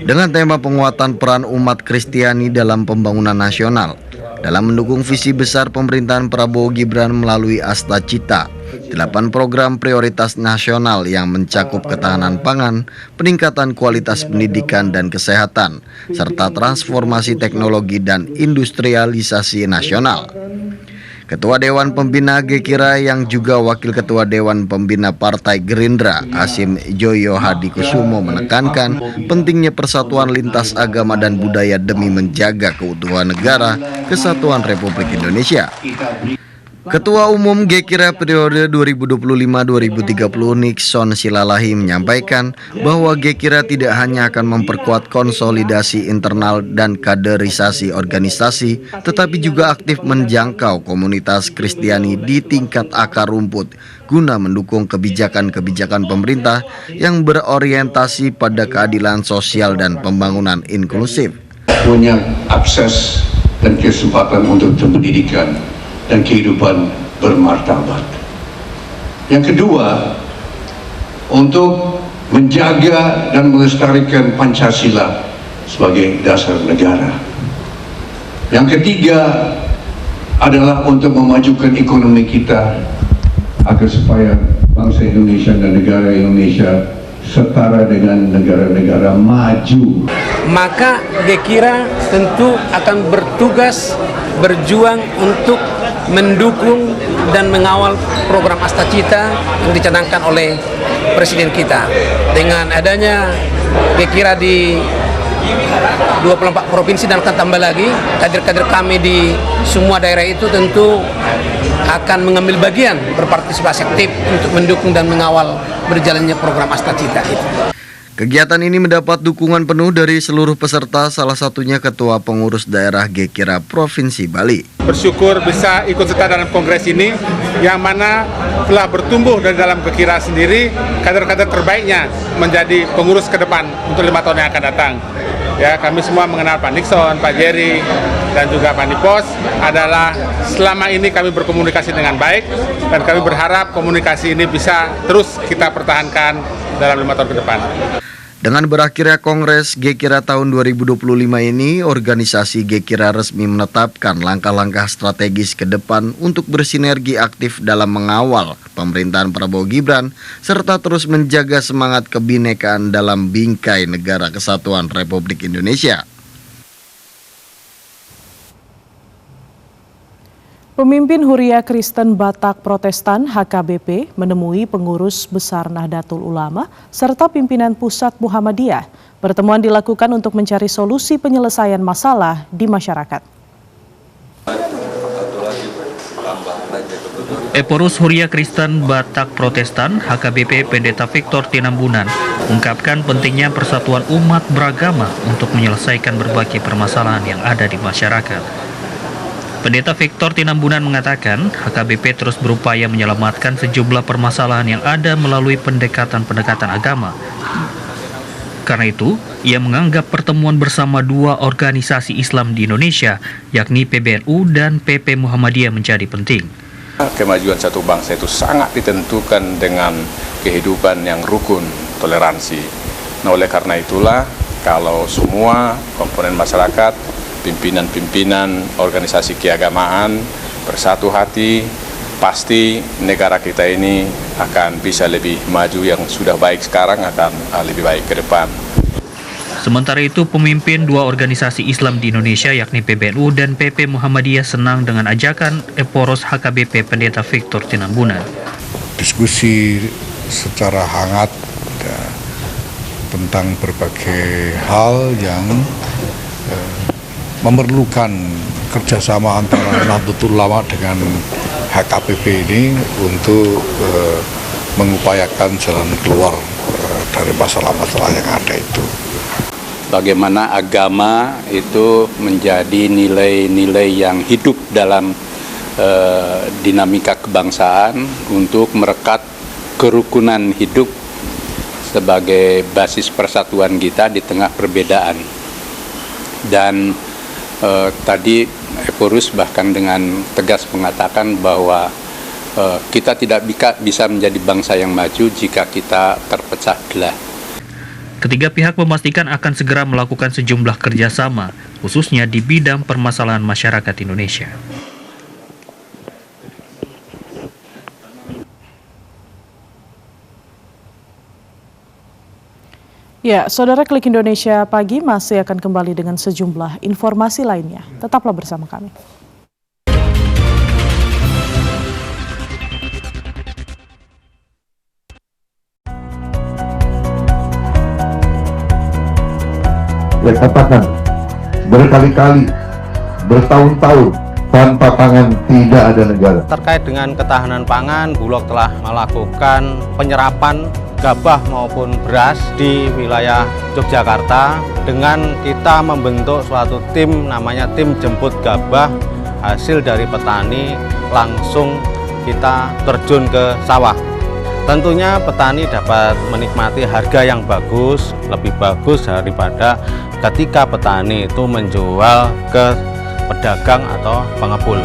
Dengan tema penguatan peran umat Kristiani dalam pembangunan nasional, dalam mendukung visi besar pemerintahan Prabowo Gibran melalui Asta Cita, 8 program prioritas nasional yang mencakup ketahanan pangan, peningkatan kualitas pendidikan dan kesehatan, serta transformasi teknologi dan industrialisasi nasional. Ketua Dewan Pembina GKIRA yang juga Wakil Ketua Dewan Pembina Partai Gerindra, Hasim Joyo Hadikusumo menekankan pentingnya persatuan lintas agama dan budaya demi menjaga keutuhan negara Kesatuan Republik Indonesia. Ketua Umum GKIRA periode 2025-2030 Nixon Silalahi menyampaikan bahwa GKIRA tidak hanya akan memperkuat konsolidasi internal dan kaderisasi organisasi, tetapi juga aktif menjangkau komunitas Kristiani di tingkat akar rumput guna mendukung kebijakan-kebijakan pemerintah yang berorientasi pada keadilan sosial dan pembangunan inklusif. Punya akses dan kesempatan untuk pendidikan dan kehidupan bermartabat. Yang kedua, untuk menjaga dan melestarikan Pancasila sebagai dasar negara. Yang ketiga adalah untuk memajukan ekonomi kita agar supaya bangsa Indonesia dan negara Indonesia setara dengan negara-negara maju. Maka GKIRA tentu akan bertugas berjuang untuk mendukung dan mengawal program Asta Cita yang dicanangkan oleh Presiden kita. Dengan adanya GKIRA di 24 provinsi dan akan tambah lagi, kader-kader kami di semua daerah itu tentu akan mengambil bagian berpartisipasi aktif untuk mendukung dan mengawal berjalannya program Asta Cita itu. Kegiatan ini mendapat dukungan penuh dari seluruh peserta, salah satunya Ketua Pengurus Daerah GKIRA Provinsi Bali. Bersyukur bisa ikut serta dalam kongres ini, yang mana telah bertumbuh dari dalam GKIRA sendiri kader-kader terbaiknya menjadi pengurus ke depan untuk 5 tahun yang akan datang. Ya, kami semua mengenal Pak Nixon, Pak Jerry, dan juga Pak Nipos adalah selama ini kami berkomunikasi dengan baik, dan kami berharap komunikasi ini bisa terus kita pertahankan dalam 5 tahun ke depan. Dengan berakhirnya Kongres GKIRA tahun 2025 ini, organisasi GKIRA resmi menetapkan langkah-langkah strategis ke depan untuk bersinergi aktif dalam mengawal pemerintahan Prabowo Gibran, serta terus menjaga semangat kebinekaan dalam bingkai negara kesatuan Republik Indonesia. Pemimpin Huria Kristen Batak Protestan HKBP menemui pengurus besar Nahdlatul Ulama serta pimpinan pusat Muhammadiyah. Pertemuan dilakukan untuk mencari solusi penyelesaian masalah di masyarakat. Eporus Huria Kristen Batak Protestan HKBP Pendeta Victor Tinambunan mengungkapkan pentingnya persatuan umat beragama untuk menyelesaikan berbagai permasalahan yang ada di masyarakat. Pendeta Victor Tinambunan mengatakan HKBP terus berupaya menyelamatkan sejumlah permasalahan yang ada melalui pendekatan-pendekatan agama. Karena itu, ia menganggap pertemuan bersama 2 organisasi Islam di Indonesia, yakni PBNU dan PP Muhammadiyah menjadi penting. Kemajuan satu bangsa itu sangat ditentukan dengan kehidupan yang rukun, toleransi. Nah, oleh karena itulah, kalau semua komponen masyarakat, pimpinan-pimpinan organisasi keagamaan bersatu hati, pasti negara kita ini akan bisa lebih maju. Yang sudah baik sekarang akan lebih baik ke depan. Sementara itu, pemimpin 2 organisasi Islam di Indonesia yakni PBNU dan PP Muhammadiyah senang dengan ajakan Eporos HKBP Pendeta Victor Tinambunan. Diskusi secara hangat ya, tentang berbagai hal yang memerlukan kerjasama antara Nahdlatul Ulama dengan HKBP ini untuk mengupayakan jalan keluar dari masalah-masalah yang ada itu. Bagaimana agama itu menjadi nilai-nilai yang hidup dalam dinamika kebangsaan untuk merekat kerukunan hidup sebagai basis persatuan kita di tengah perbedaan. Dan tadi Eporus bahkan dengan tegas mengatakan bahwa kita tidak bisa menjadi bangsa yang maju jika kita terpecah belah. Ketiga pihak memastikan akan segera melakukan sejumlah kerjasama, khususnya di bidang permasalahan masyarakat Indonesia. Ya, Saudara, Klik Indonesia Pagi masih akan kembali dengan sejumlah informasi lainnya. Tetaplah bersama kami. Saya katakan berkali-kali, bertahun-tahun, tanpa pangan tidak ada negara. Terkait dengan ketahanan pangan, Bulog telah melakukan penyerapan gabah maupun beras di wilayah Yogyakarta dengan kita membentuk suatu tim namanya tim jemput gabah hasil dari petani, langsung kita terjun ke sawah. Tentunya petani dapat menikmati harga yang bagus, lebih bagus daripada ketika petani itu menjual ke pedagang atau pengepul.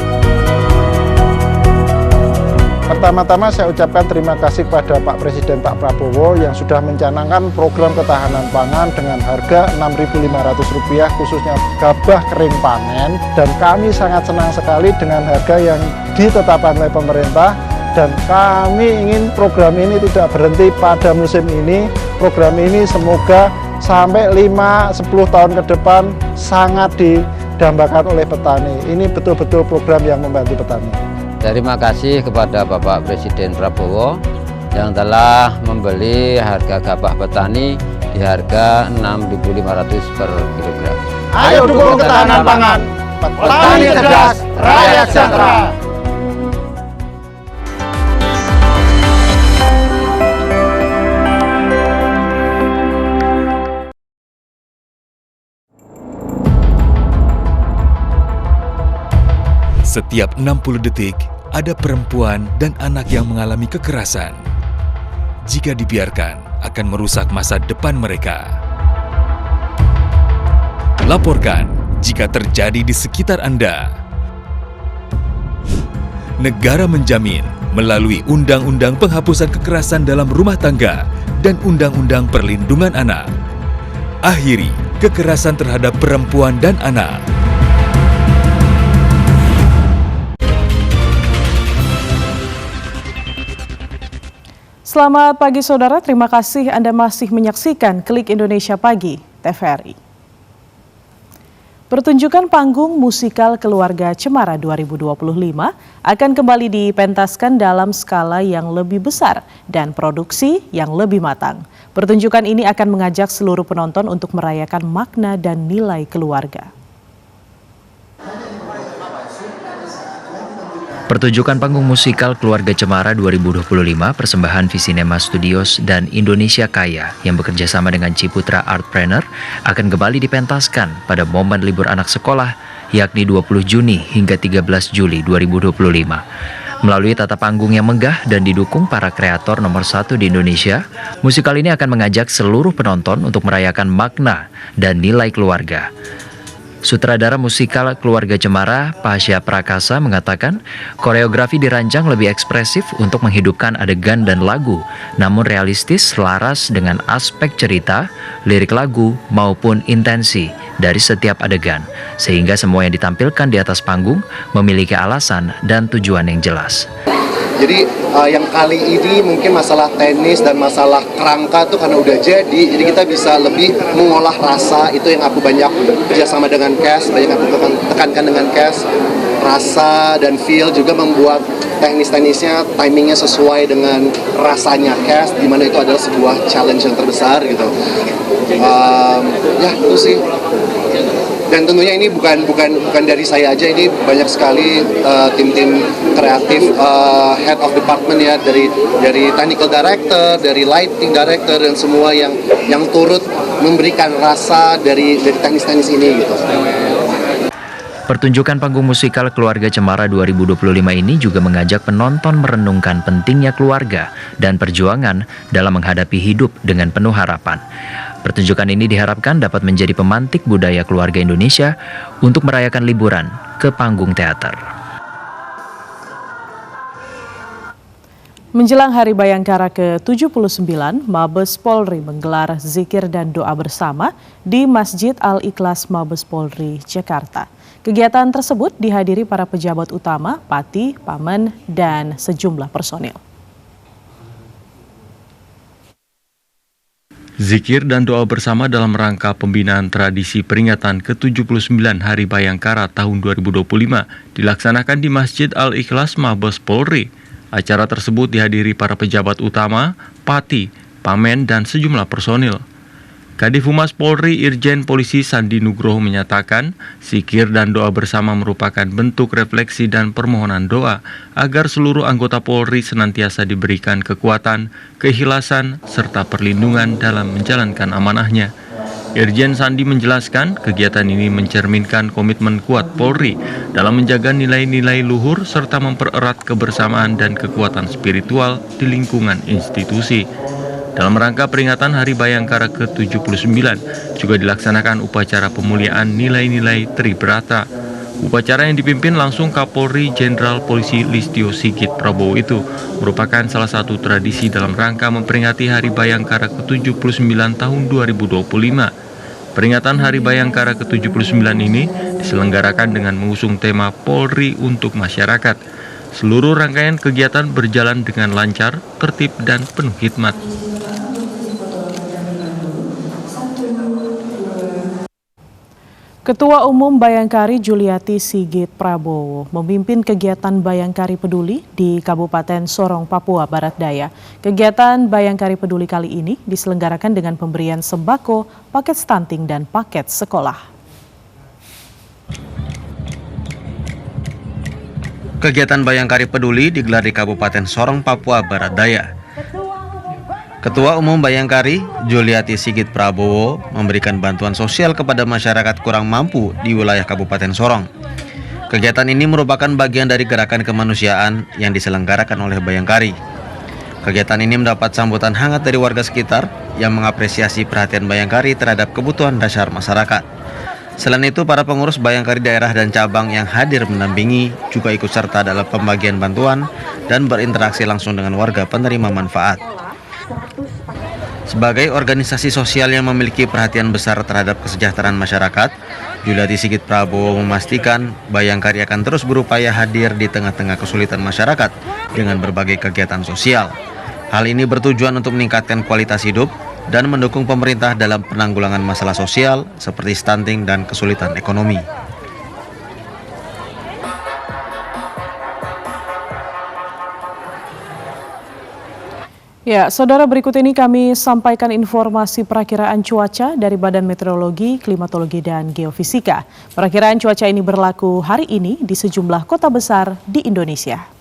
Pertama-tama saya ucapkan terima kasih kepada Pak Presiden Pak Prabowo yang sudah mencanangkan program ketahanan pangan dengan harga Rp6.500 khususnya gabah kering panen, dan kami sangat senang sekali dengan harga yang ditetapkan oleh pemerintah. Dan kami ingin program ini tidak berhenti pada musim ini. Program ini semoga sampai 5-10 tahun ke depan sangat didambakan oleh petani. Ini betul-betul program yang membantu petani. Terima kasih kepada Bapak Presiden Prabowo yang telah membeli harga gabah petani di harga Rp6.500 per kilogram. Ayo dukung ketahanan pangan. Petani cerdas, rakyat sejahtera. Setiap 60 detik, ada perempuan dan anak yang mengalami kekerasan. Jika dibiarkan, akan merusak masa depan mereka. Laporkan jika terjadi di sekitar Anda. Negara menjamin melalui Undang-Undang Penghapusan Kekerasan dalam Rumah Tangga dan Undang-Undang Perlindungan Anak. Akhiri kekerasan terhadap perempuan dan anak. Selamat pagi saudara, terima kasih Anda masih menyaksikan Klik Indonesia Pagi, TVRI. Pertunjukan panggung musikal Keluarga Cemara 2025 akan kembali dipentaskan dalam skala yang lebih besar dan produksi yang lebih matang. Pertunjukan ini akan mengajak seluruh penonton untuk merayakan makna dan nilai keluarga. Pertunjukan panggung musikal Keluarga Cemara 2025 persembahan Visinema Studios dan Indonesia Kaya yang bekerja sama dengan Ciputra Artpreneur akan kembali dipentaskan pada momen libur anak sekolah yakni 20 Juni hingga 13 Juli 2025. Melalui tata panggung yang megah dan didukung para kreator nomor 1 di Indonesia, musikal ini akan mengajak seluruh penonton untuk merayakan makna dan nilai keluarga. Sutradara musikal Keluarga Cemara, Pasha Prakasa mengatakan, koreografi dirancang lebih ekspresif untuk menghidupkan adegan dan lagu, namun realistis selaras dengan aspek cerita, lirik lagu, maupun intensi dari setiap adegan, sehingga semua yang ditampilkan di atas panggung memiliki alasan dan tujuan yang jelas. Jadi yang kali ini mungkin masalah teknis dan masalah kerangka tuh karena udah jadi kita bisa lebih mengolah rasa. Itu yang aku banyak kerjasama dengan cast, banyak aku tekankan dengan cast. Rasa dan feel juga membuat teknis-teknisnya, timingnya sesuai dengan rasanya cast, dimana itu adalah sebuah challenge yang terbesar gitu. Ya itu sih. Dan tentunya ini bukan dari saya aja, ini banyak sekali tim-tim kreatif, head of department ya, dari technical director, dari lighting director, dan semua yang turut memberikan rasa dari teknis-teknis ini gitu. Pertunjukan panggung musikal Keluarga Cemara 2025 ini juga mengajak penonton merenungkan pentingnya keluarga dan perjuangan dalam menghadapi hidup dengan penuh harapan. Pertunjukan ini diharapkan dapat menjadi pemantik budaya keluarga Indonesia untuk merayakan liburan ke panggung teater. Menjelang Hari Bayangkara ke-79, Mabes Polri menggelar zikir dan doa bersama di Masjid Al-Ikhlas Mabes Polri, Jakarta. Kegiatan tersebut dihadiri para pejabat utama, Pati, Pamen, dan sejumlah personil. Zikir dan doa bersama dalam rangka pembinaan tradisi peringatan ke-79 Hari Bayangkara tahun 2025 dilaksanakan di Masjid Al-Ikhlas Mabes Polri. Acara tersebut dihadiri para pejabat utama, Pati, Pamen, dan sejumlah personil. Kadif Humas Polri Irjen Polisi Sandi Nugroho menyatakan, zikir dan doa bersama merupakan bentuk refleksi dan permohonan doa agar seluruh anggota Polri senantiasa diberikan kekuatan, keikhlasan, serta perlindungan dalam menjalankan amanahnya. Irjen Sandi menjelaskan, kegiatan ini mencerminkan komitmen kuat Polri dalam menjaga nilai-nilai luhur serta mempererat kebersamaan dan kekuatan spiritual di lingkungan institusi. Dalam rangka peringatan Hari Bayangkara ke-79 juga dilaksanakan upacara pemuliaan nilai-nilai Tribrata. Upacara yang dipimpin langsung Kapolri Jenderal Polisi Listio Sigit Prabowo itu merupakan salah satu tradisi dalam rangka memperingati Hari Bayangkara ke-79 tahun 2025. Peringatan Hari Bayangkara ke-79 ini diselenggarakan dengan mengusung tema Polri untuk Masyarakat. Seluruh rangkaian kegiatan berjalan dengan lancar, tertib, dan penuh hikmat. Ketua Umum Bayangkari Juliati Sigit Prabowo memimpin kegiatan Bayangkari Peduli di Kabupaten Sorong, Papua Barat Daya. Kegiatan Bayangkari Peduli kali ini diselenggarakan dengan pemberian sembako, paket stunting, dan paket sekolah. Kegiatan Bayangkari Peduli digelar di Kabupaten Sorong, Papua Barat Daya. Ketua Umum Bayangkari, Juliati Sigit Prabowo, memberikan bantuan sosial kepada masyarakat kurang mampu di wilayah Kabupaten Sorong. Kegiatan ini merupakan bagian dari gerakan kemanusiaan yang diselenggarakan oleh Bayangkari. Kegiatan ini mendapat sambutan hangat dari warga sekitar yang mengapresiasi perhatian Bayangkari terhadap kebutuhan dasar masyarakat. Selain itu, para pengurus Bayangkari daerah dan cabang yang hadir mendampingi juga ikut serta dalam pembagian bantuan dan berinteraksi langsung dengan warga penerima manfaat. Sebagai organisasi sosial yang memiliki perhatian besar terhadap kesejahteraan masyarakat, Juliati Sigit Prabowo memastikan Bayangkari akan terus berupaya hadir di tengah-tengah kesulitan masyarakat dengan berbagai kegiatan sosial. Hal ini bertujuan untuk meningkatkan kualitas hidup dan mendukung pemerintah dalam penanggulangan masalah sosial seperti stunting dan kesulitan ekonomi. Ya, saudara, berikut ini kami sampaikan informasi perakiraan cuaca dari Badan Meteorologi, Klimatologi, dan Geofisika. Perakiraan cuaca ini berlaku hari ini di sejumlah kota besar di Indonesia.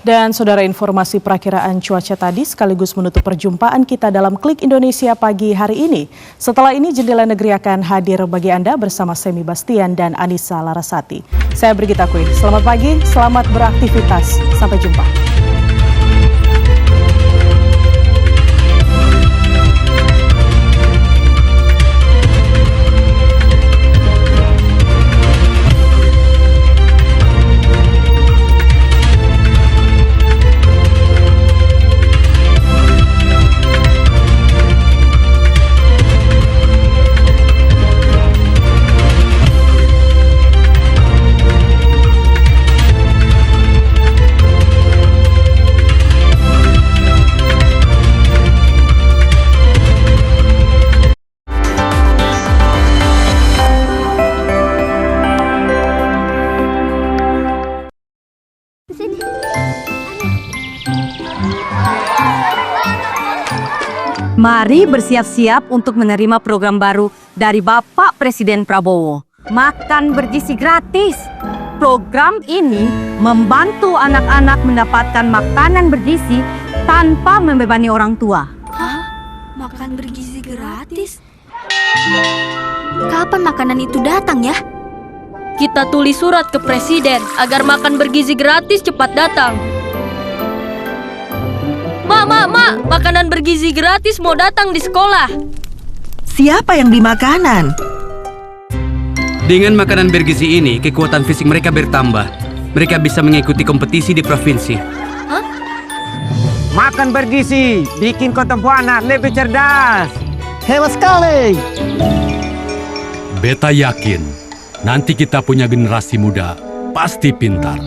Dan saudara, informasi perakiraan cuaca tadi sekaligus menutup perjumpaan kita dalam Klik Indonesia pagi hari ini. Setelah ini Jendela Negeri akan hadir bagi Anda bersama Semi Bastian dan Anissa Larasati. Saya Brigita Queen, selamat pagi, selamat beraktivitas, sampai jumpa. Mari bersiap-siap untuk menerima program baru dari Bapak Presiden Prabowo. Makan bergizi gratis. Program ini membantu anak-anak mendapatkan makanan bergizi tanpa membebani orang tua. Hah? Makan bergizi gratis? Kapan makanan itu datang ya? Kita tulis surat ke Presiden agar makan bergizi gratis cepat datang. Mak, makanan bergizi gratis mau datang di sekolah. Siapa yang beli makanan? Dengan makanan bergizi ini, kekuatan fisik mereka bertambah. Mereka bisa mengikuti kompetisi di provinsi. Hah? Makan bergizi, bikin kontempo anak lebih cerdas. Hebat sekali! Beta yakin, nanti kita punya generasi muda, pasti pintar.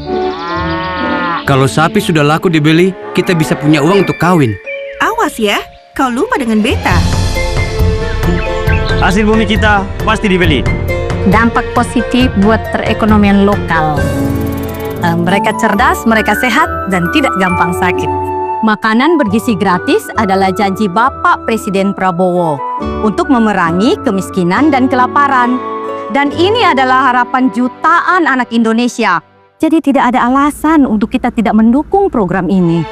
Kalau sapi sudah laku dibeli, kita bisa punya uang untuk kawin. Awas ya, kau lupa dengan beta. Hasil bumi kita pasti dibeli. Dampak positif buat perekonomian lokal. Mereka cerdas, mereka sehat, dan tidak gampang sakit. Makanan bergizi gratis adalah janji Bapak Presiden Prabowo untuk memerangi kemiskinan dan kelaparan. Dan ini adalah harapan jutaan anak Indonesia. Jadi tidak ada alasan untuk kita tidak mendukung program ini.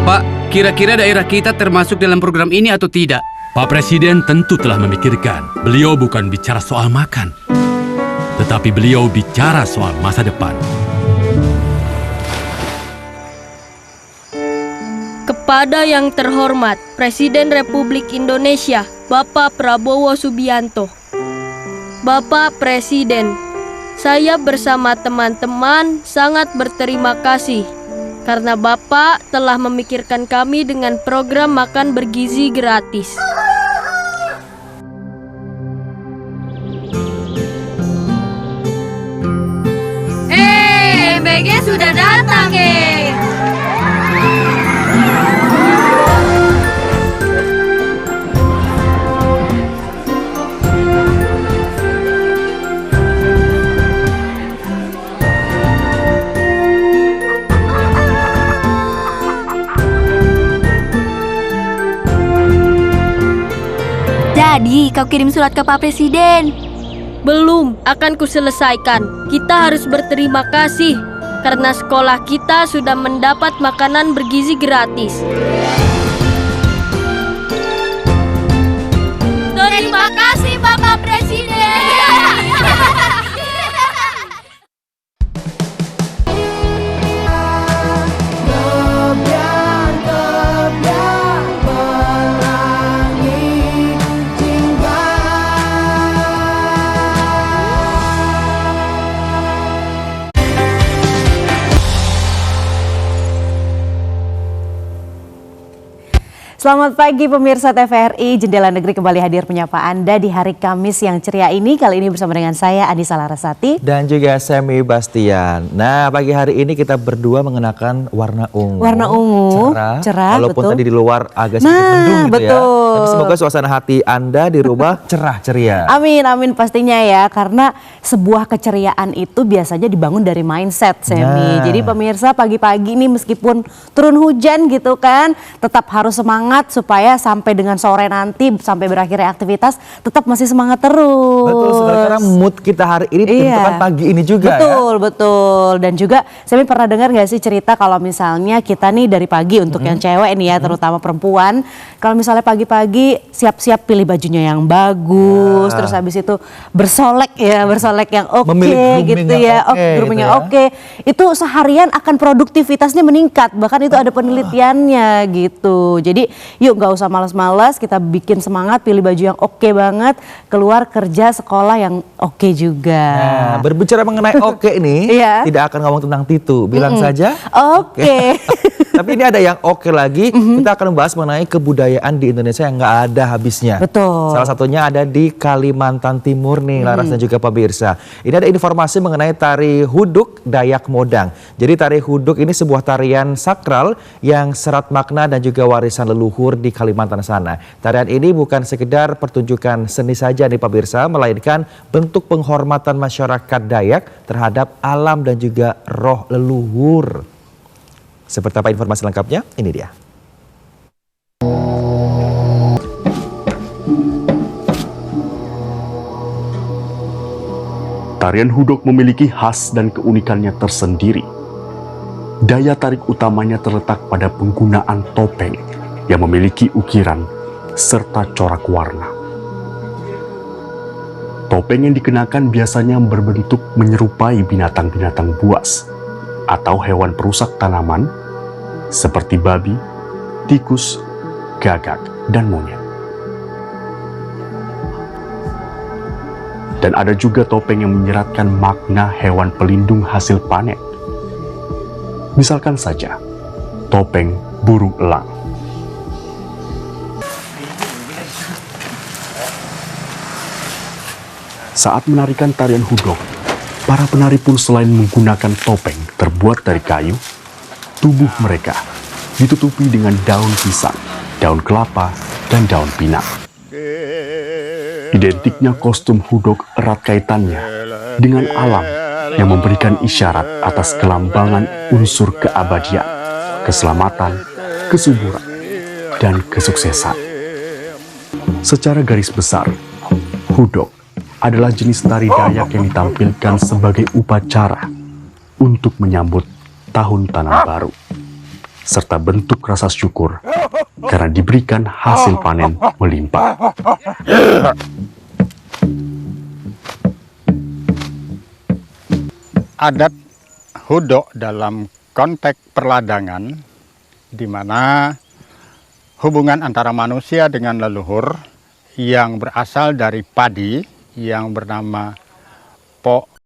Pak, kira-kira daerah kita termasuk dalam program ini atau tidak? Pak Presiden tentu telah memikirkan. Beliau bukan bicara soal makan, tetapi beliau bicara soal masa depan. Kepada yang terhormat Presiden Republik Indonesia, Bapak Prabowo Subianto. Bapak Presiden, saya bersama teman-teman sangat berterima kasih karena Bapak telah memikirkan kami dengan program makan bergizi gratis. MBG sudah datang, Jadi, kau kirim surat ke Pak Presiden? Belum, akan kuselesaikan. Kita harus berterima kasih karena sekolah kita sudah mendapat makanan bergizi gratis. Terima kasih, Bapak Presiden. Selamat pagi pemirsa TVRI, Jendela Negeri kembali hadir menyapa Anda di hari Kamis yang ceria ini. Kali ini bersama dengan saya Anissa Larasati dan juga Semi Bastian. Nah, pagi hari ini kita berdua mengenakan warna ungu. Warna ungu, cerah, walaupun betul. tadi di luar agak sedikit mendung gitu betul. ya. Tapi semoga suasana hati Anda di rumah cerah ceria. Amin, amin pastinya ya. Karena sebuah keceriaan itu biasanya dibangun dari mindset, Semi. Jadi pemirsa pagi-pagi ini meskipun turun hujan gitu kan, tetap harus semangat semangat supaya sampai dengan sore nanti, sampai berakhirnya aktivitas, tetap masih semangat terus. Betul sekali, karena mood kita hari ini ditentukan pagi ini juga. Betul. Dan juga saya pernah dengar nggak sih cerita kalau misalnya kita nih dari pagi untuk yang cewek nih ya, terutama perempuan, kalau misalnya pagi-pagi siap-siap pilih bajunya yang bagus, terus habis itu bersolek yang oke gitu ya, grooming yang oke. Itu seharian akan produktivitasnya meningkat, bahkan itu ada penelitiannya gitu. Jadi yuk nggak usah malas-malas, kita bikin semangat, pilih baju yang oke banget, keluar kerja sekolah yang oke juga. Nah, berbicara mengenai oke ini, tidak akan ngomong tentang Titu, bilang saja oke. Tapi ini ada yang oke lagi, kita akan membahas mengenai kebudayaan di Indonesia yang nggak ada habisnya. Betul. Salah satunya ada di Kalimantan Timur nih, Laras dan juga pemirsa. Ini ada informasi mengenai tari huduk Dayak Modang. Jadi tari huduk ini sebuah tarian sakral yang serat makna dan juga warisan leluhur di Kalimantan sana. Tarian ini bukan sekedar pertunjukan seni saja nih pemirsa, melainkan bentuk penghormatan masyarakat Dayak terhadap alam dan juga roh leluhur. Seperti apa informasi lengkapnya? Ini dia. Tarian hudok memiliki khas dan keunikannya tersendiri. Daya tarik utamanya terletak pada penggunaan topeng yang memiliki ukiran serta corak warna. Topeng yang dikenakan biasanya berbentuk menyerupai binatang-binatang buas atau hewan perusak tanaman seperti babi, tikus, gagak, dan monyet. Dan ada juga topeng yang menyeratkan makna hewan pelindung hasil panen. Misalkan saja, topeng burung elang. Saat menarikan tarian hudok, para penari pun selain menggunakan topeng terbuat dari kayu, tubuh mereka ditutupi dengan daun pisang, daun kelapa, dan daun pinang. Identiknya kostum hudok erat kaitannya dengan alam yang memberikan isyarat atas kelambangan unsur keabadian, keselamatan, kesuburan, dan kesuksesan. Secara garis besar, hudok adalah jenis tari Dayak yang ditampilkan sebagai upacara untuk menyambut tahun tanam baru, serta bentuk rasa syukur karena diberikan hasil panen melimpah. Adat hudok dalam konteks perladangan, di mana hubungan antara manusia dengan leluhur yang berasal dari padi yang bernama Po